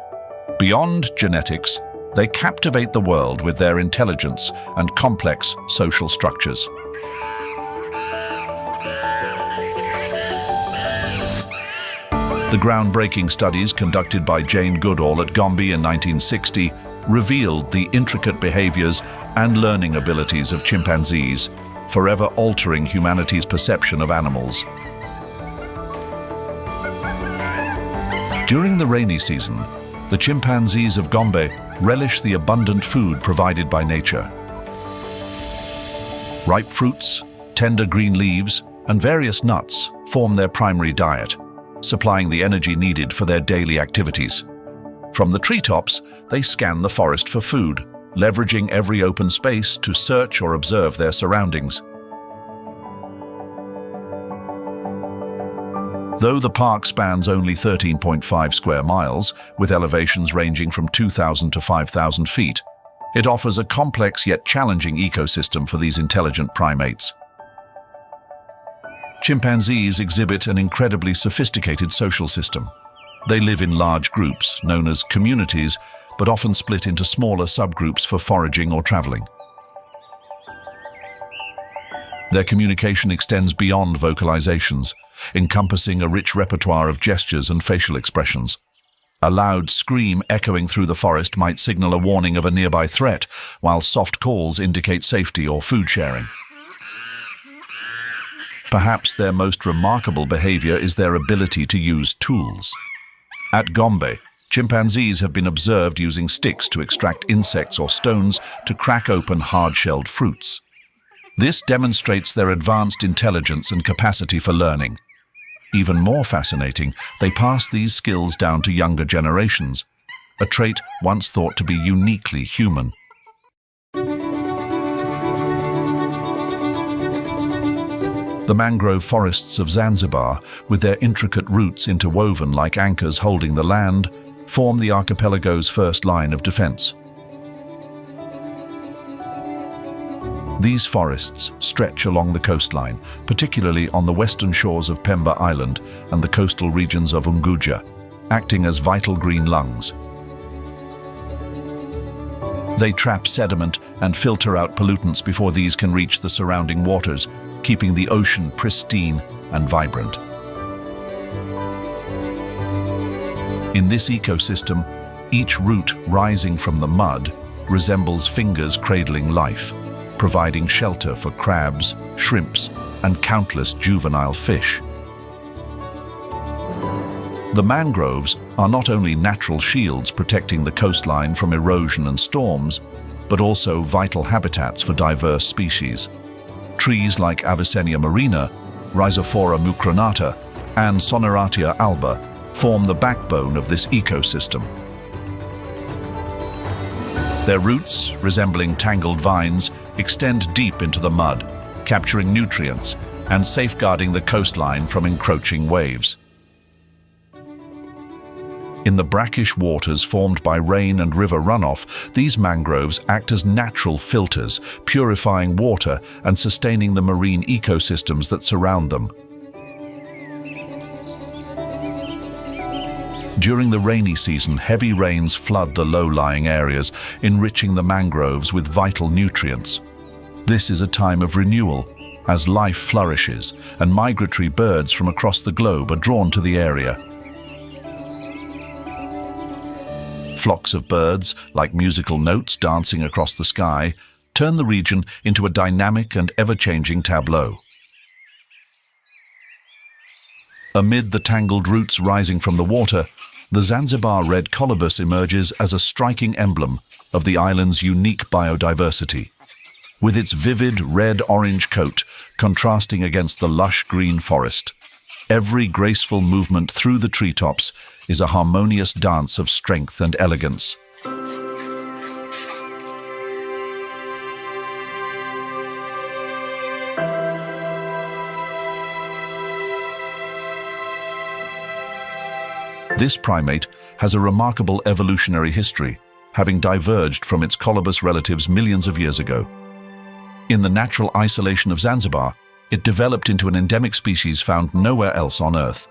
Beyond genetics, they captivate the world with their intelligence and complex social structures. The groundbreaking studies conducted by Jane Goodall at Gombe in 1960 revealed the intricate behaviors and learning abilities of chimpanzees, forever altering humanity's perception of animals. During the rainy season, the chimpanzees of Gombe relish the abundant food provided by nature. Ripe fruits, tender green leaves, and various nuts form their primary diet, supplying the energy needed for their daily activities. From the treetops, they scan the forest for food, leveraging every open space to search or observe their surroundings. Though the park spans only 13.5 square miles, with elevations ranging from 2,000 to 5,000 feet, it offers a complex yet challenging ecosystem for these intelligent primates. Chimpanzees exhibit an incredibly sophisticated social system. They live in large groups, known as communities, but often split into smaller subgroups for foraging or traveling. Their communication extends beyond vocalizations, encompassing a rich repertoire of gestures and facial expressions. A loud scream echoing through the forest might signal a warning of a nearby threat, while soft calls indicate safety or food sharing. Perhaps their most remarkable behavior is their ability to use tools. At Gombe, chimpanzees have been observed using sticks to extract insects or stones to crack open hard-shelled fruits. This demonstrates their advanced intelligence and capacity for learning. Even more fascinating, they pass these skills down to younger generations, a trait once thought to be uniquely human. The mangrove forests of Zanzibar, with their intricate roots interwoven like anchors holding the land, form the archipelago's first line of defense. These forests stretch along the coastline, particularly on the western shores of Pemba Island and the coastal regions of Unguja, acting as vital green lungs. They trap sediment and filter out pollutants before these can reach the surrounding waters, keeping the ocean pristine and vibrant. In this ecosystem, each root rising from the mud resembles fingers cradling life, providing shelter for crabs, shrimps, and countless juvenile fish. The mangroves are not only natural shields protecting the coastline from erosion and storms, but also vital habitats for diverse species. Trees like Avicennia marina, Rhizophora mucronata, and Soneratia alba form the backbone of this ecosystem. Their roots, resembling tangled vines, extend deep into the mud, capturing nutrients and safeguarding the coastline from encroaching waves. In the brackish waters formed by rain and river runoff, these mangroves act as natural filters, purifying water and sustaining the marine ecosystems that surround them. During the rainy season, heavy rains flood the low-lying areas, enriching the mangroves with vital nutrients. This is a time of renewal, as life flourishes and migratory birds from across the globe are drawn to the area. Flocks of birds, like musical notes dancing across the sky, turn the region into a dynamic and ever-changing tableau. Amid the tangled roots rising from the water, the Zanzibar red colobus emerges as a striking emblem of the island's unique biodiversity. With its vivid red-orange coat contrasting against the lush green forest, every graceful movement through the treetops is a harmonious dance of strength and elegance. This primate has a remarkable evolutionary history, having diverged from its colobus relatives millions of years ago. In the natural isolation of Zanzibar, it developed into an endemic species found nowhere else on Earth.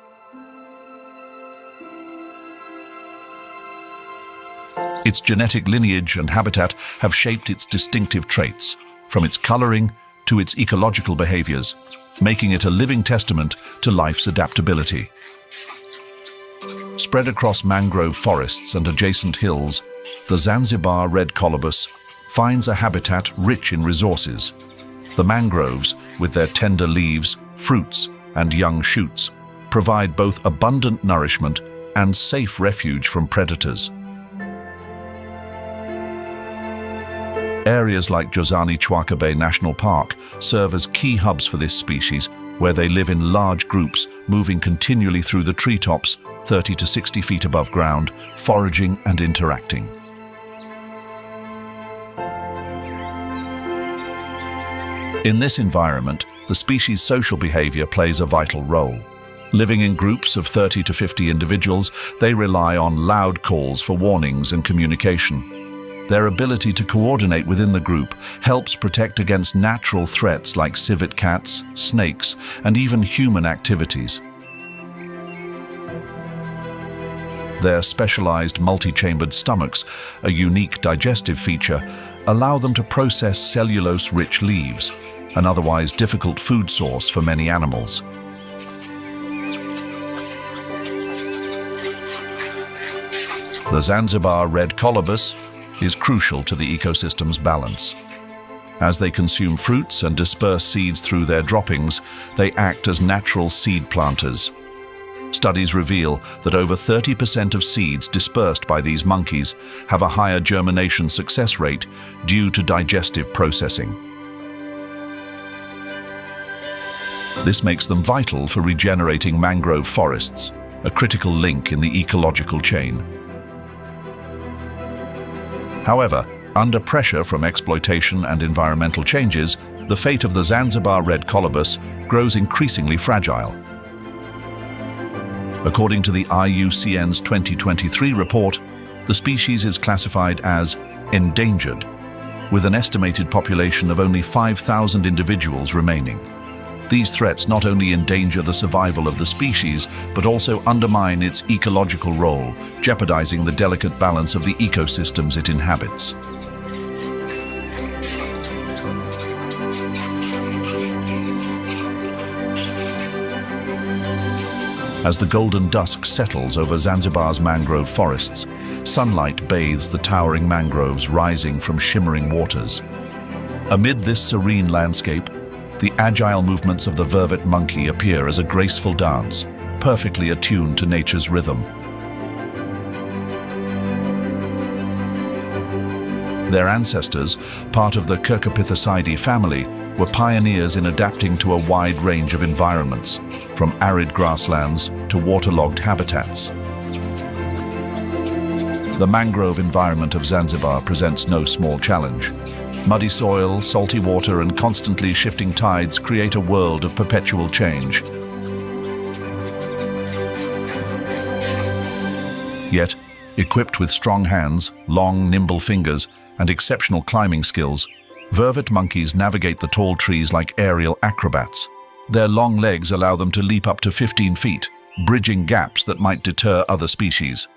Its genetic lineage and habitat have shaped its distinctive traits, from its coloring to its ecological behaviors, making it a living testament to life's adaptability. Spread across mangrove forests and adjacent hills, the Zanzibar red colobus finds a habitat rich in resources. The mangroves, with their tender leaves, fruits, and young shoots, provide both abundant nourishment and safe refuge from predators. Areas like Jozani Chwaka Bay National Park serve as key hubs for this species, where they live in large groups, moving continually through the treetops, 30 to 60 feet above ground, foraging and interacting. In this environment, the species' social behavior plays a vital role. Living in groups of 30 to 50 individuals, they rely on loud calls for warnings and communication. Their ability to coordinate within the group helps protect against natural threats like civet cats, snakes, and even human activities. Their specialized multi-chambered stomachs, a unique digestive feature, allow them to process cellulose-rich leaves, an otherwise difficult food source for many animals. The Zanzibar red colobus is crucial to the ecosystem's balance. As they consume fruits and disperse seeds through their droppings, they act as natural seed planters. Studies reveal that over 30% of seeds dispersed by these monkeys have a higher germination success rate due to digestive processing. This makes them vital for regenerating mangrove forests, a critical link in the ecological chain. However, under pressure from exploitation and environmental changes, the fate of the Zanzibar red colobus grows increasingly fragile. According to the IUCN's 2023 report, the species is classified as endangered, with an estimated population of only 5,000 individuals remaining. These threats not only endanger the survival of the species, but also undermine its ecological role, jeopardizing the delicate balance of the ecosystems it inhabits. As the golden dusk settles over Zanzibar's mangrove forests, sunlight bathes the towering mangroves rising from shimmering waters. Amid this serene landscape, the agile movements of the vervet monkey appear as a graceful dance, perfectly attuned to nature's rhythm. Their ancestors, part of the Cercopithecidae family, were pioneers in adapting to a wide range of environments, from arid grasslands to waterlogged habitats. The mangrove environment of Zanzibar presents no small challenge. Muddy soil, salty water, and constantly shifting tides create a world of perpetual change. Yet, equipped with strong hands, long, nimble fingers, and exceptional climbing skills, vervet monkeys navigate the tall trees like aerial acrobats. Their long legs allow them to leap up to 15 feet, bridging gaps that might deter other species.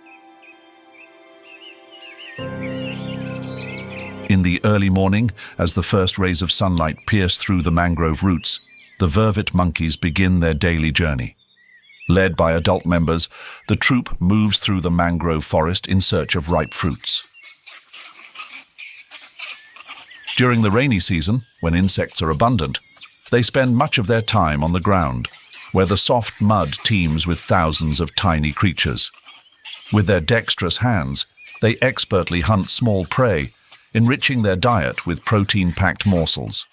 In the early morning, as the first rays of sunlight pierce through the mangrove roots, the vervet monkeys begin their daily journey. Led by adult members, the troop moves through the mangrove forest in search of ripe fruits. During the rainy season, when insects are abundant, they spend much of their time on the ground, where the soft mud teems with thousands of tiny creatures. With their dexterous hands, they expertly hunt small prey, enriching their diet with protein-packed morsels.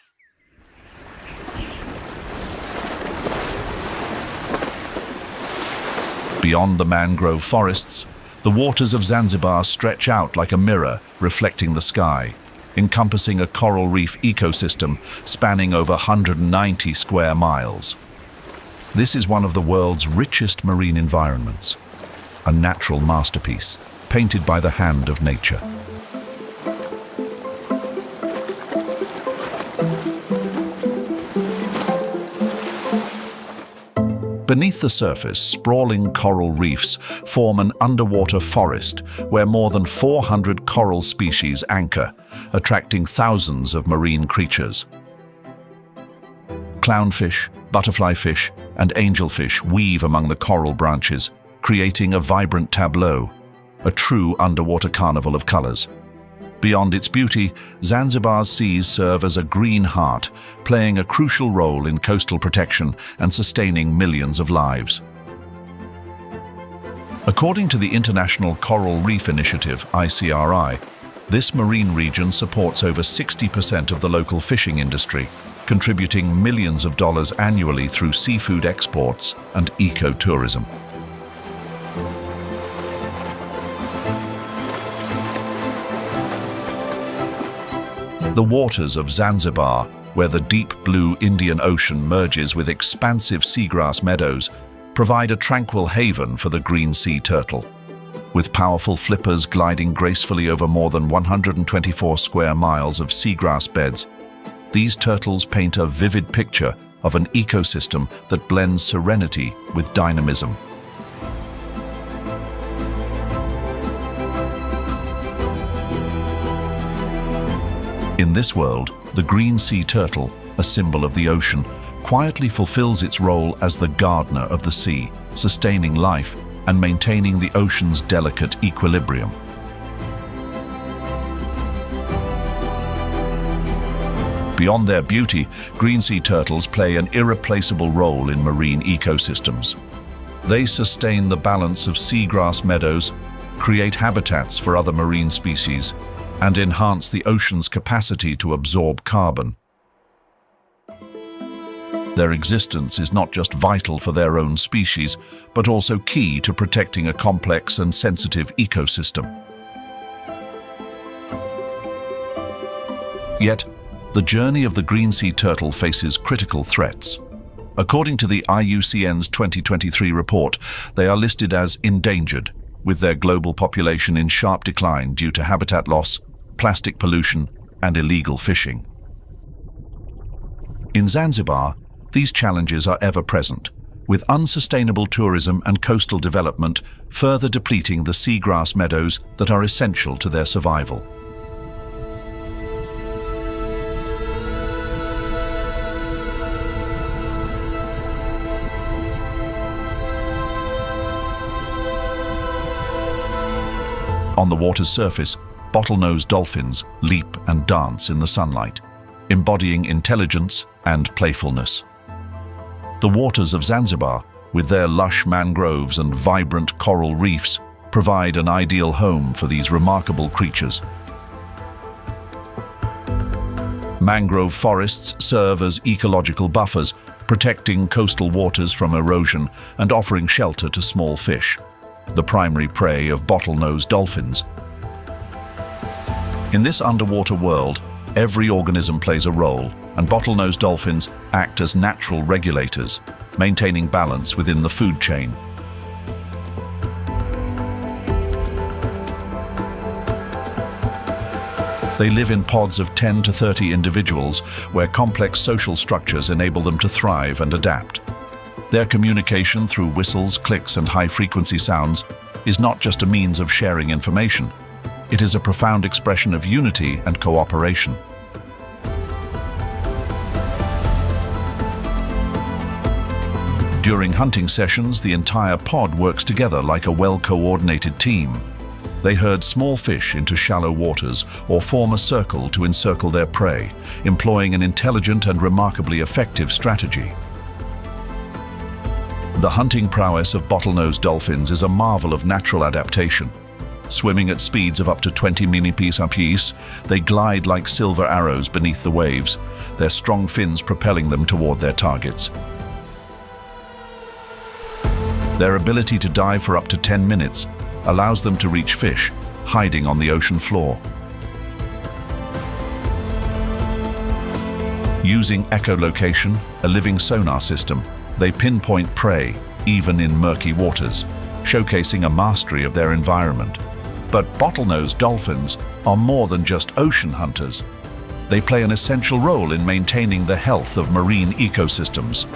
Beyond the mangrove forests, the waters of Zanzibar stretch out like a mirror, reflecting the sky, encompassing a coral reef ecosystem spanning over 190 square miles. This is one of the world's richest marine environments, a natural masterpiece, painted by the hand of nature. Beneath the surface, sprawling coral reefs form an underwater forest where more than 400 coral species anchor, attracting thousands of marine creatures. Clownfish, butterflyfish, and angelfish weave among the coral branches, creating a vibrant tableau, a true underwater carnival of colors. Beyond its beauty, Zanzibar's seas serve as a green heart, playing a crucial role in coastal protection and sustaining millions of lives. According to the International Coral Reef Initiative, ICRI, this marine region supports over 60% of the local fishing industry, contributing millions of dollars annually through seafood exports and ecotourism. The waters of Zanzibar, where the deep blue Indian Ocean merges with expansive seagrass meadows, provide a tranquil haven for the green sea turtle. With powerful flippers gliding gracefully over more than 124 square miles of seagrass beds, these turtles paint a vivid picture of an ecosystem that blends serenity with dynamism. In this world, the green sea turtle, a symbol of the ocean, quietly fulfills its role as the gardener of the sea, sustaining life and maintaining the ocean's delicate equilibrium. Beyond their beauty, green sea turtles play an irreplaceable role in marine ecosystems. They sustain the balance of seagrass meadows, create habitats for other marine species, and enhance the ocean's capacity to absorb carbon. Their existence is not just vital for their own species, but also key to protecting a complex and sensitive ecosystem. Yet, the journey of the green sea turtle faces critical threats. According to the IUCN's 2023 report, they are listed as endangered, with their global population in sharp decline due to habitat loss, plastic pollution, and illegal fishing. In Zanzibar, these challenges are ever present, with unsustainable tourism and coastal development further depleting the seagrass meadows that are essential to their survival. On the water's surface, bottlenose dolphins leap and dance in the sunlight, embodying intelligence and playfulness. The waters of Zanzibar, with their lush mangroves and vibrant coral reefs, provide an ideal home for these remarkable creatures. Mangrove forests serve as ecological buffers, protecting coastal waters from erosion and offering shelter to small fish, the primary prey of bottlenose dolphins. In this underwater world, every organism plays a role, and bottlenose dolphins act as natural regulators, maintaining balance within the food chain. They live in pods of 10 to 30 individuals, where complex social structures enable them to thrive and adapt. Their communication through whistles, clicks, and high-frequency sounds is not just a means of sharing information. It is a profound expression of unity and cooperation. During hunting sessions, the entire pod works together like a well-coordinated team. They herd small fish into shallow waters or form a circle to encircle their prey, employing an intelligent and remarkably effective strategy. The hunting prowess of bottlenose dolphins is a marvel of natural adaptation. Swimming at speeds of up to 20 mph apiece, they glide like silver arrows beneath the waves, their strong fins propelling them toward their targets. Their ability to dive for up to 10 minutes allows them to reach fish hiding on the ocean floor. Using echolocation, a living sonar system, they pinpoint prey even in murky waters, showcasing a mastery of their environment. But bottlenose dolphins are more than just ocean hunters. They play an essential role in maintaining the health of marine ecosystems.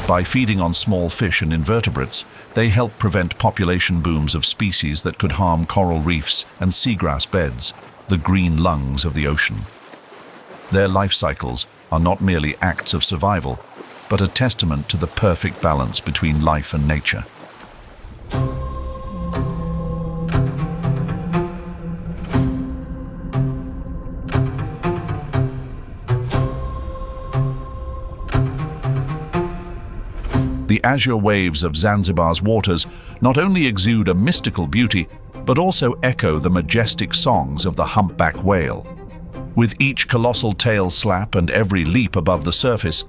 By feeding on small fish and invertebrates, they help prevent population booms of species that could harm coral reefs and seagrass beds, the green lungs of the ocean. Their life cycles are not merely acts of survival, but a testament to the perfect balance between life and nature. The azure waves of Zanzibar's waters not only exude a mystical beauty, but also echo the majestic songs of the humpback whale. With each colossal tail slap and every leap above the surface,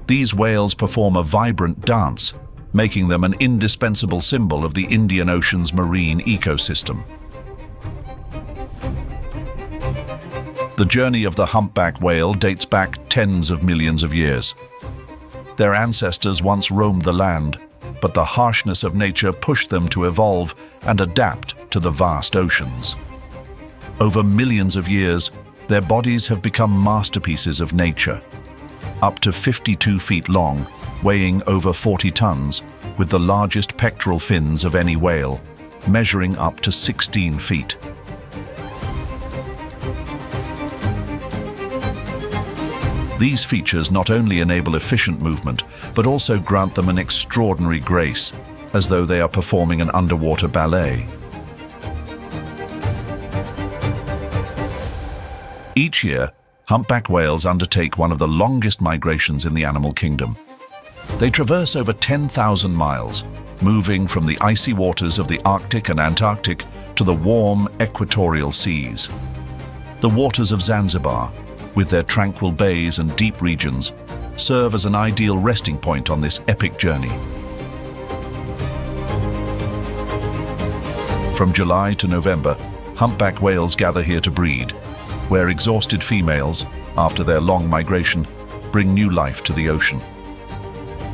these whales perform a vibrant dance, making them an indispensable symbol of the Indian Ocean's marine ecosystem. The journey of the humpback whale dates back tens of millions of years. Their ancestors once roamed the land, but the harshness of nature pushed them to evolve and adapt to the vast oceans. Over millions of years, their bodies have become masterpieces of nature. Up to 52 feet long, weighing over 40 tons, with the largest pectoral fins of any whale, measuring up to 16 feet. These features not only enable efficient movement, but also grant them an extraordinary grace, as though they are performing an underwater ballet. Each year, humpback whales undertake one of the longest migrations in the animal kingdom. They traverse over 10,000 miles, moving from the icy waters of the Arctic and Antarctic to the warm equatorial seas. The waters of Zanzibar, with their tranquil bays and deep regions, serve as an ideal resting point on this epic journey. From July to November, humpback whales gather here to breed, where exhausted females, after their long migration, bring new life to the ocean.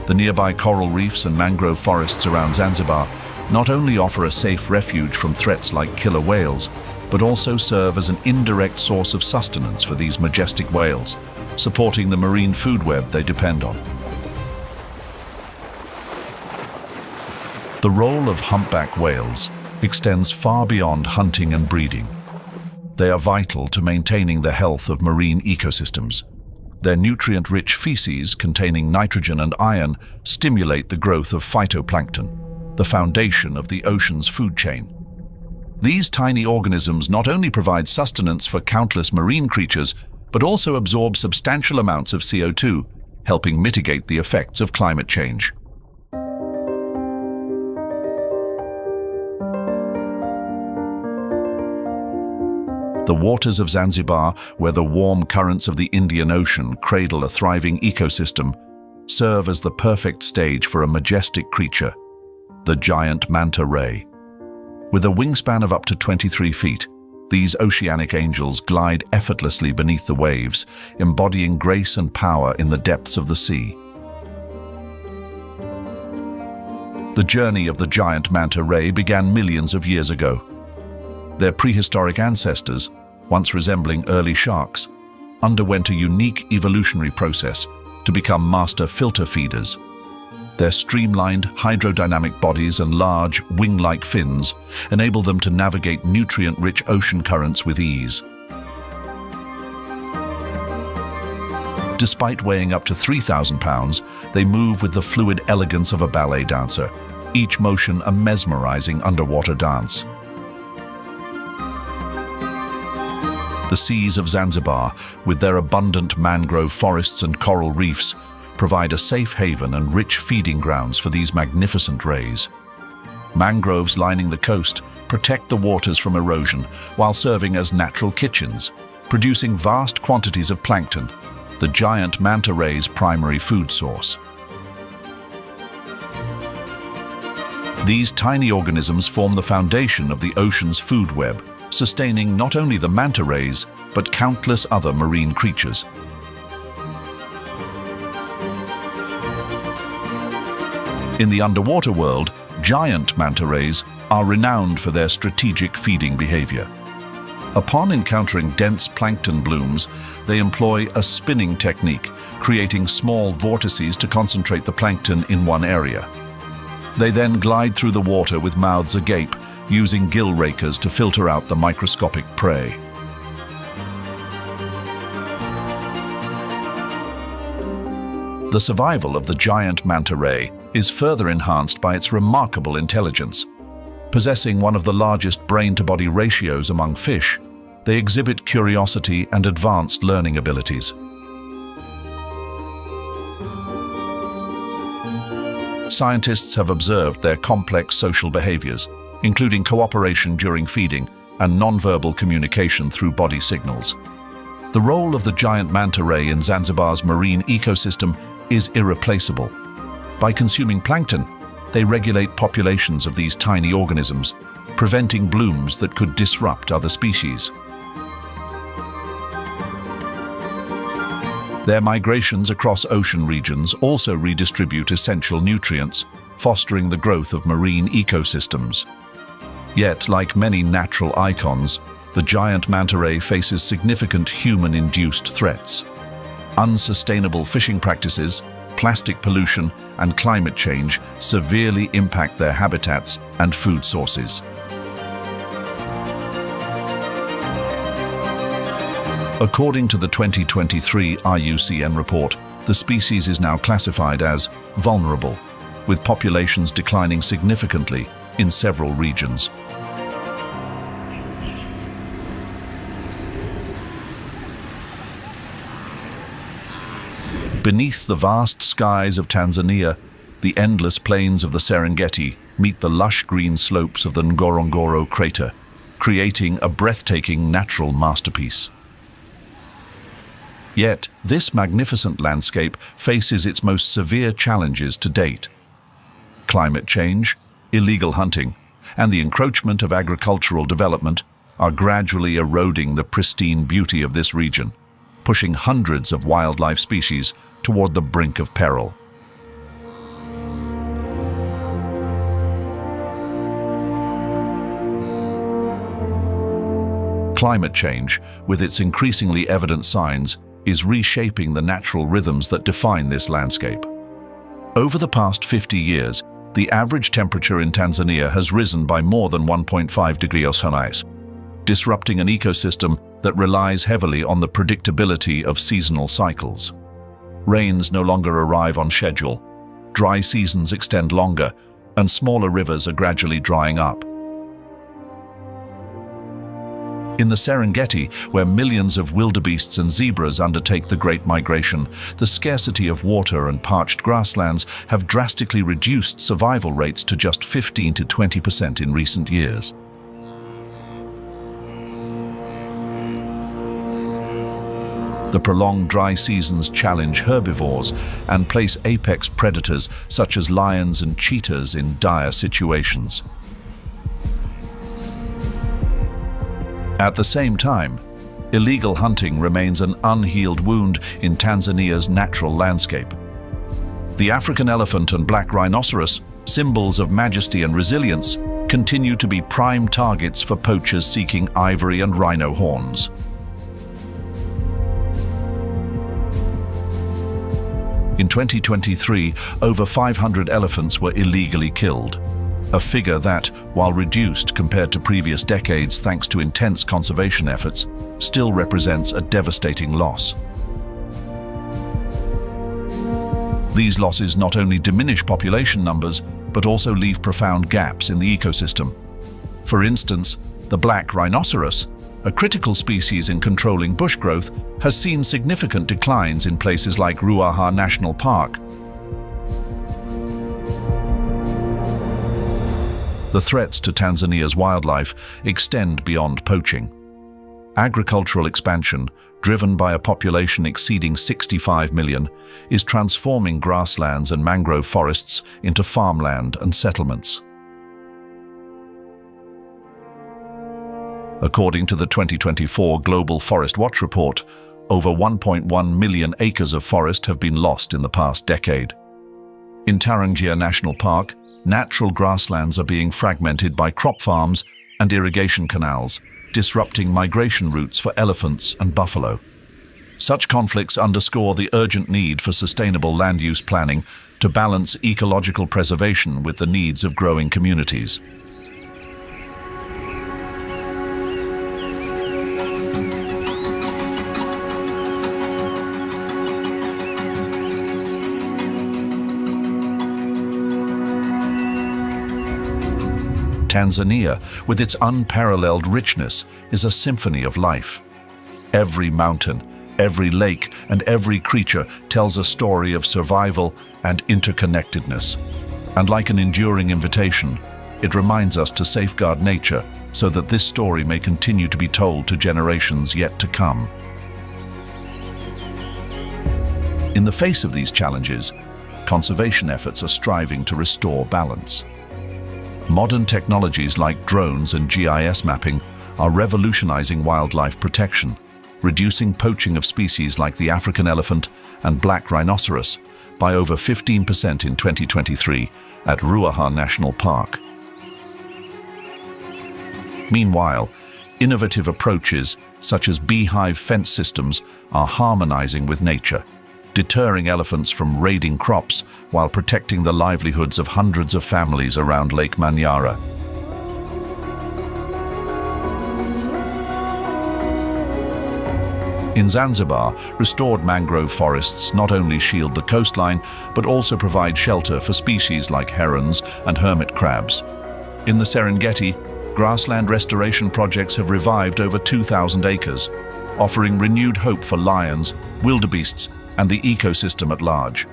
The nearby coral reefs and mangrove forests around Zanzibar not only offer a safe refuge from threats like killer whales, but also serve as an indirect source of sustenance for these majestic whales, supporting the marine food web they depend on. The role of humpback whales extends far beyond hunting and breeding. They are vital to maintaining the health of marine ecosystems. Their nutrient-rich feces, containing nitrogen and iron, stimulate the growth of phytoplankton, the foundation of the ocean's food chain. These tiny organisms not only provide sustenance for countless marine creatures, but also absorb substantial amounts of CO2, helping mitigate the effects of climate change. The waters of Zanzibar, where the warm currents of the Indian Ocean cradle a thriving ecosystem, serve as the perfect stage for a majestic creature, the giant manta ray. With a wingspan of up to 23 feet, these oceanic angels glide effortlessly beneath the waves, embodying grace and power in the depths of the sea. The journey of the giant manta ray began millions of years ago. Their prehistoric ancestors, once resembling early sharks, underwent a unique evolutionary process to become master filter feeders. Their streamlined hydrodynamic bodies and large, wing-like fins enable them to navigate nutrient-rich ocean currents with ease. Despite weighing up to 3,000 pounds, they move with the fluid elegance of a ballet dancer, each motion a mesmerizing underwater dance. The seas of Zanzibar, with their abundant mangrove forests and coral reefs, provide a safe haven and rich feeding grounds for these magnificent rays. Mangroves lining the coast protect the waters from erosion while serving as natural kitchens, producing vast quantities of plankton, the giant manta ray's primary food source. These tiny organisms form the foundation of the ocean's food web, sustaining not only the manta rays, but countless other marine creatures. In the underwater world, giant manta rays are renowned for their strategic feeding behavior. Upon encountering dense plankton blooms, they employ a spinning technique, creating small vortices to concentrate the plankton in one area. They then glide through the water with mouths agape, using gill rakers to filter out the microscopic prey. The survival of the giant manta ray is further enhanced by its remarkable intelligence. Possessing one of the largest brain-to-body ratios among fish, they exhibit curiosity and advanced learning abilities. Scientists have observed their complex social behaviors, including cooperation during feeding and nonverbal communication through body signals. The role of the giant manta ray in Zanzibar's marine ecosystem is irreplaceable. By consuming plankton, they regulate populations of these tiny organisms, preventing blooms that could disrupt other species. Their migrations across ocean regions also redistribute essential nutrients, fostering the growth of marine ecosystems. Yet, like many natural icons, the giant manta ray faces significant human-induced threats. Unsustainable fishing practices, plastic pollution, and climate change severely impact their habitats and food sources. According to the 2023 IUCN report, the species is now classified as vulnerable, with populations declining significantly in several regions. Beneath the vast skies of Tanzania, the endless plains of the Serengeti meet the lush green slopes of the Ngorongoro crater, creating a breathtaking natural masterpiece. Yet, this magnificent landscape faces its most severe challenges to date. Climate change, illegal hunting, and the encroachment of agricultural development are gradually eroding the pristine beauty of this region, pushing hundreds of wildlife species toward the brink of peril. Climate change, with its increasingly evident signs, is reshaping the natural rhythms that define this landscape. Over the past 50 years, the average temperature in Tanzania has risen by more than 1.5 degrees Celsius, disrupting an ecosystem that relies heavily on the predictability of seasonal cycles. Rains no longer arrive on schedule, dry seasons extend longer, and smaller rivers are gradually drying up. In the Serengeti, where millions of wildebeests and zebras undertake the Great Migration, the scarcity of water and parched grasslands have drastically reduced survival rates to just 15 to 20% in recent years. The prolonged dry seasons challenge herbivores and place apex predators such as lions and cheetahs in dire situations. At the same time, illegal hunting remains an unhealed wound in Tanzania's natural landscape. The African elephant and black rhinoceros, symbols of majesty and resilience, continue to be prime targets for poachers seeking ivory and rhino horns. In 2023, over 500 elephants were illegally killed, a figure that, while reduced compared to previous decades thanks to intense conservation efforts, still represents a devastating loss. These losses not only diminish population numbers, but also leave profound gaps in the ecosystem. For instance, the black rhinoceros, a critical species in controlling bush growth, has seen significant declines in places like Ruaha National Park. The threats to Tanzania's wildlife extend beyond poaching. Agricultural expansion, driven by a population exceeding 65 million, is transforming grasslands and mangrove forests into farmland and settlements. According to the 2024 Global Forest Watch report, over 1.1 million acres of forest have been lost in the past decade. In TANZANIA National Park, natural grasslands are being fragmented by crop farms and irrigation canals, disrupting migration routes for elephants and buffalo. Such conflicts underscore the urgent need for sustainable land use planning to balance ecological preservation with the needs of growing communities. Tanzania, with its unparalleled richness, is a symphony of life. Every mountain, every lake, and every creature tells a story of survival and interconnectedness. And like an enduring invitation, it reminds us to safeguard nature so that this story may continue to be told to generations yet to come. In the face of these challenges, conservation efforts are striving to restore balance. Modern technologies like drones and GIS mapping are revolutionizing wildlife protection, reducing poaching of species like the African elephant and black rhinoceros by over 15% in 2023 at Ruaha National Park. Meanwhile, innovative approaches such as beehive fence systems are harmonizing with nature, deterring elephants from raiding crops while protecting the livelihoods of hundreds of families around Lake Manyara. In Zanzibar, restored mangrove forests not only shield the coastline, but also provide shelter for species like herons and hermit crabs. In the Serengeti, grassland restoration projects have revived over 2,000 acres, offering renewed hope for lions, wildebeests, and the ecosystem at large.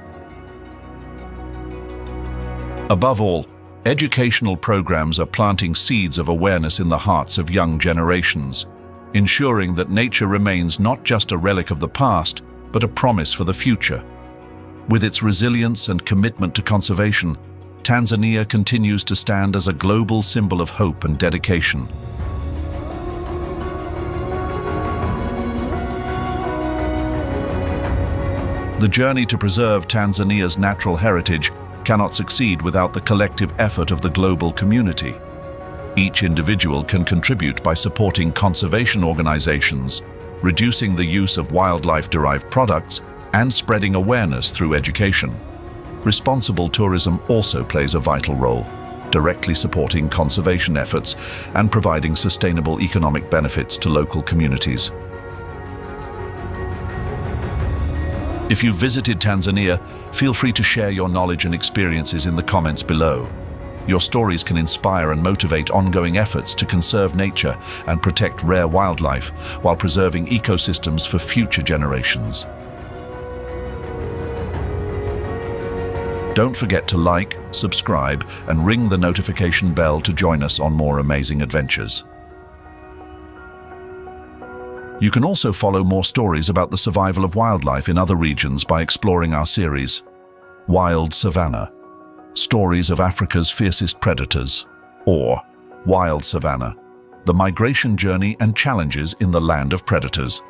Above all, educational programs are planting seeds of awareness in the hearts of young generations, ensuring that nature remains not just a relic of the past, but a promise for the future. With its resilience and commitment to conservation, Tanzania continues to stand as a global symbol of hope and dedication. The journey to preserve Tanzania's natural heritage cannot succeed without the collective effort of the global community. Each individual can contribute by supporting conservation organizations, reducing the use of wildlife-derived products, and spreading awareness through education. Responsible tourism also plays a vital role, directly supporting conservation efforts and providing sustainable economic benefits to local communities. If you've visited Tanzania, feel free to share your knowledge and experiences in the comments below. Your stories can inspire and motivate ongoing efforts to conserve nature and protect rare wildlife while preserving ecosystems for future generations. Don't forget to like, subscribe, and ring the notification bell to join us on more amazing adventures. You can also follow more stories about the survival of wildlife in other regions by exploring our series, Wild Savannah, Stories of Africa's Fiercest Predators, or Wild Savannah, The Migration Journey and Challenges in the Land of Predators.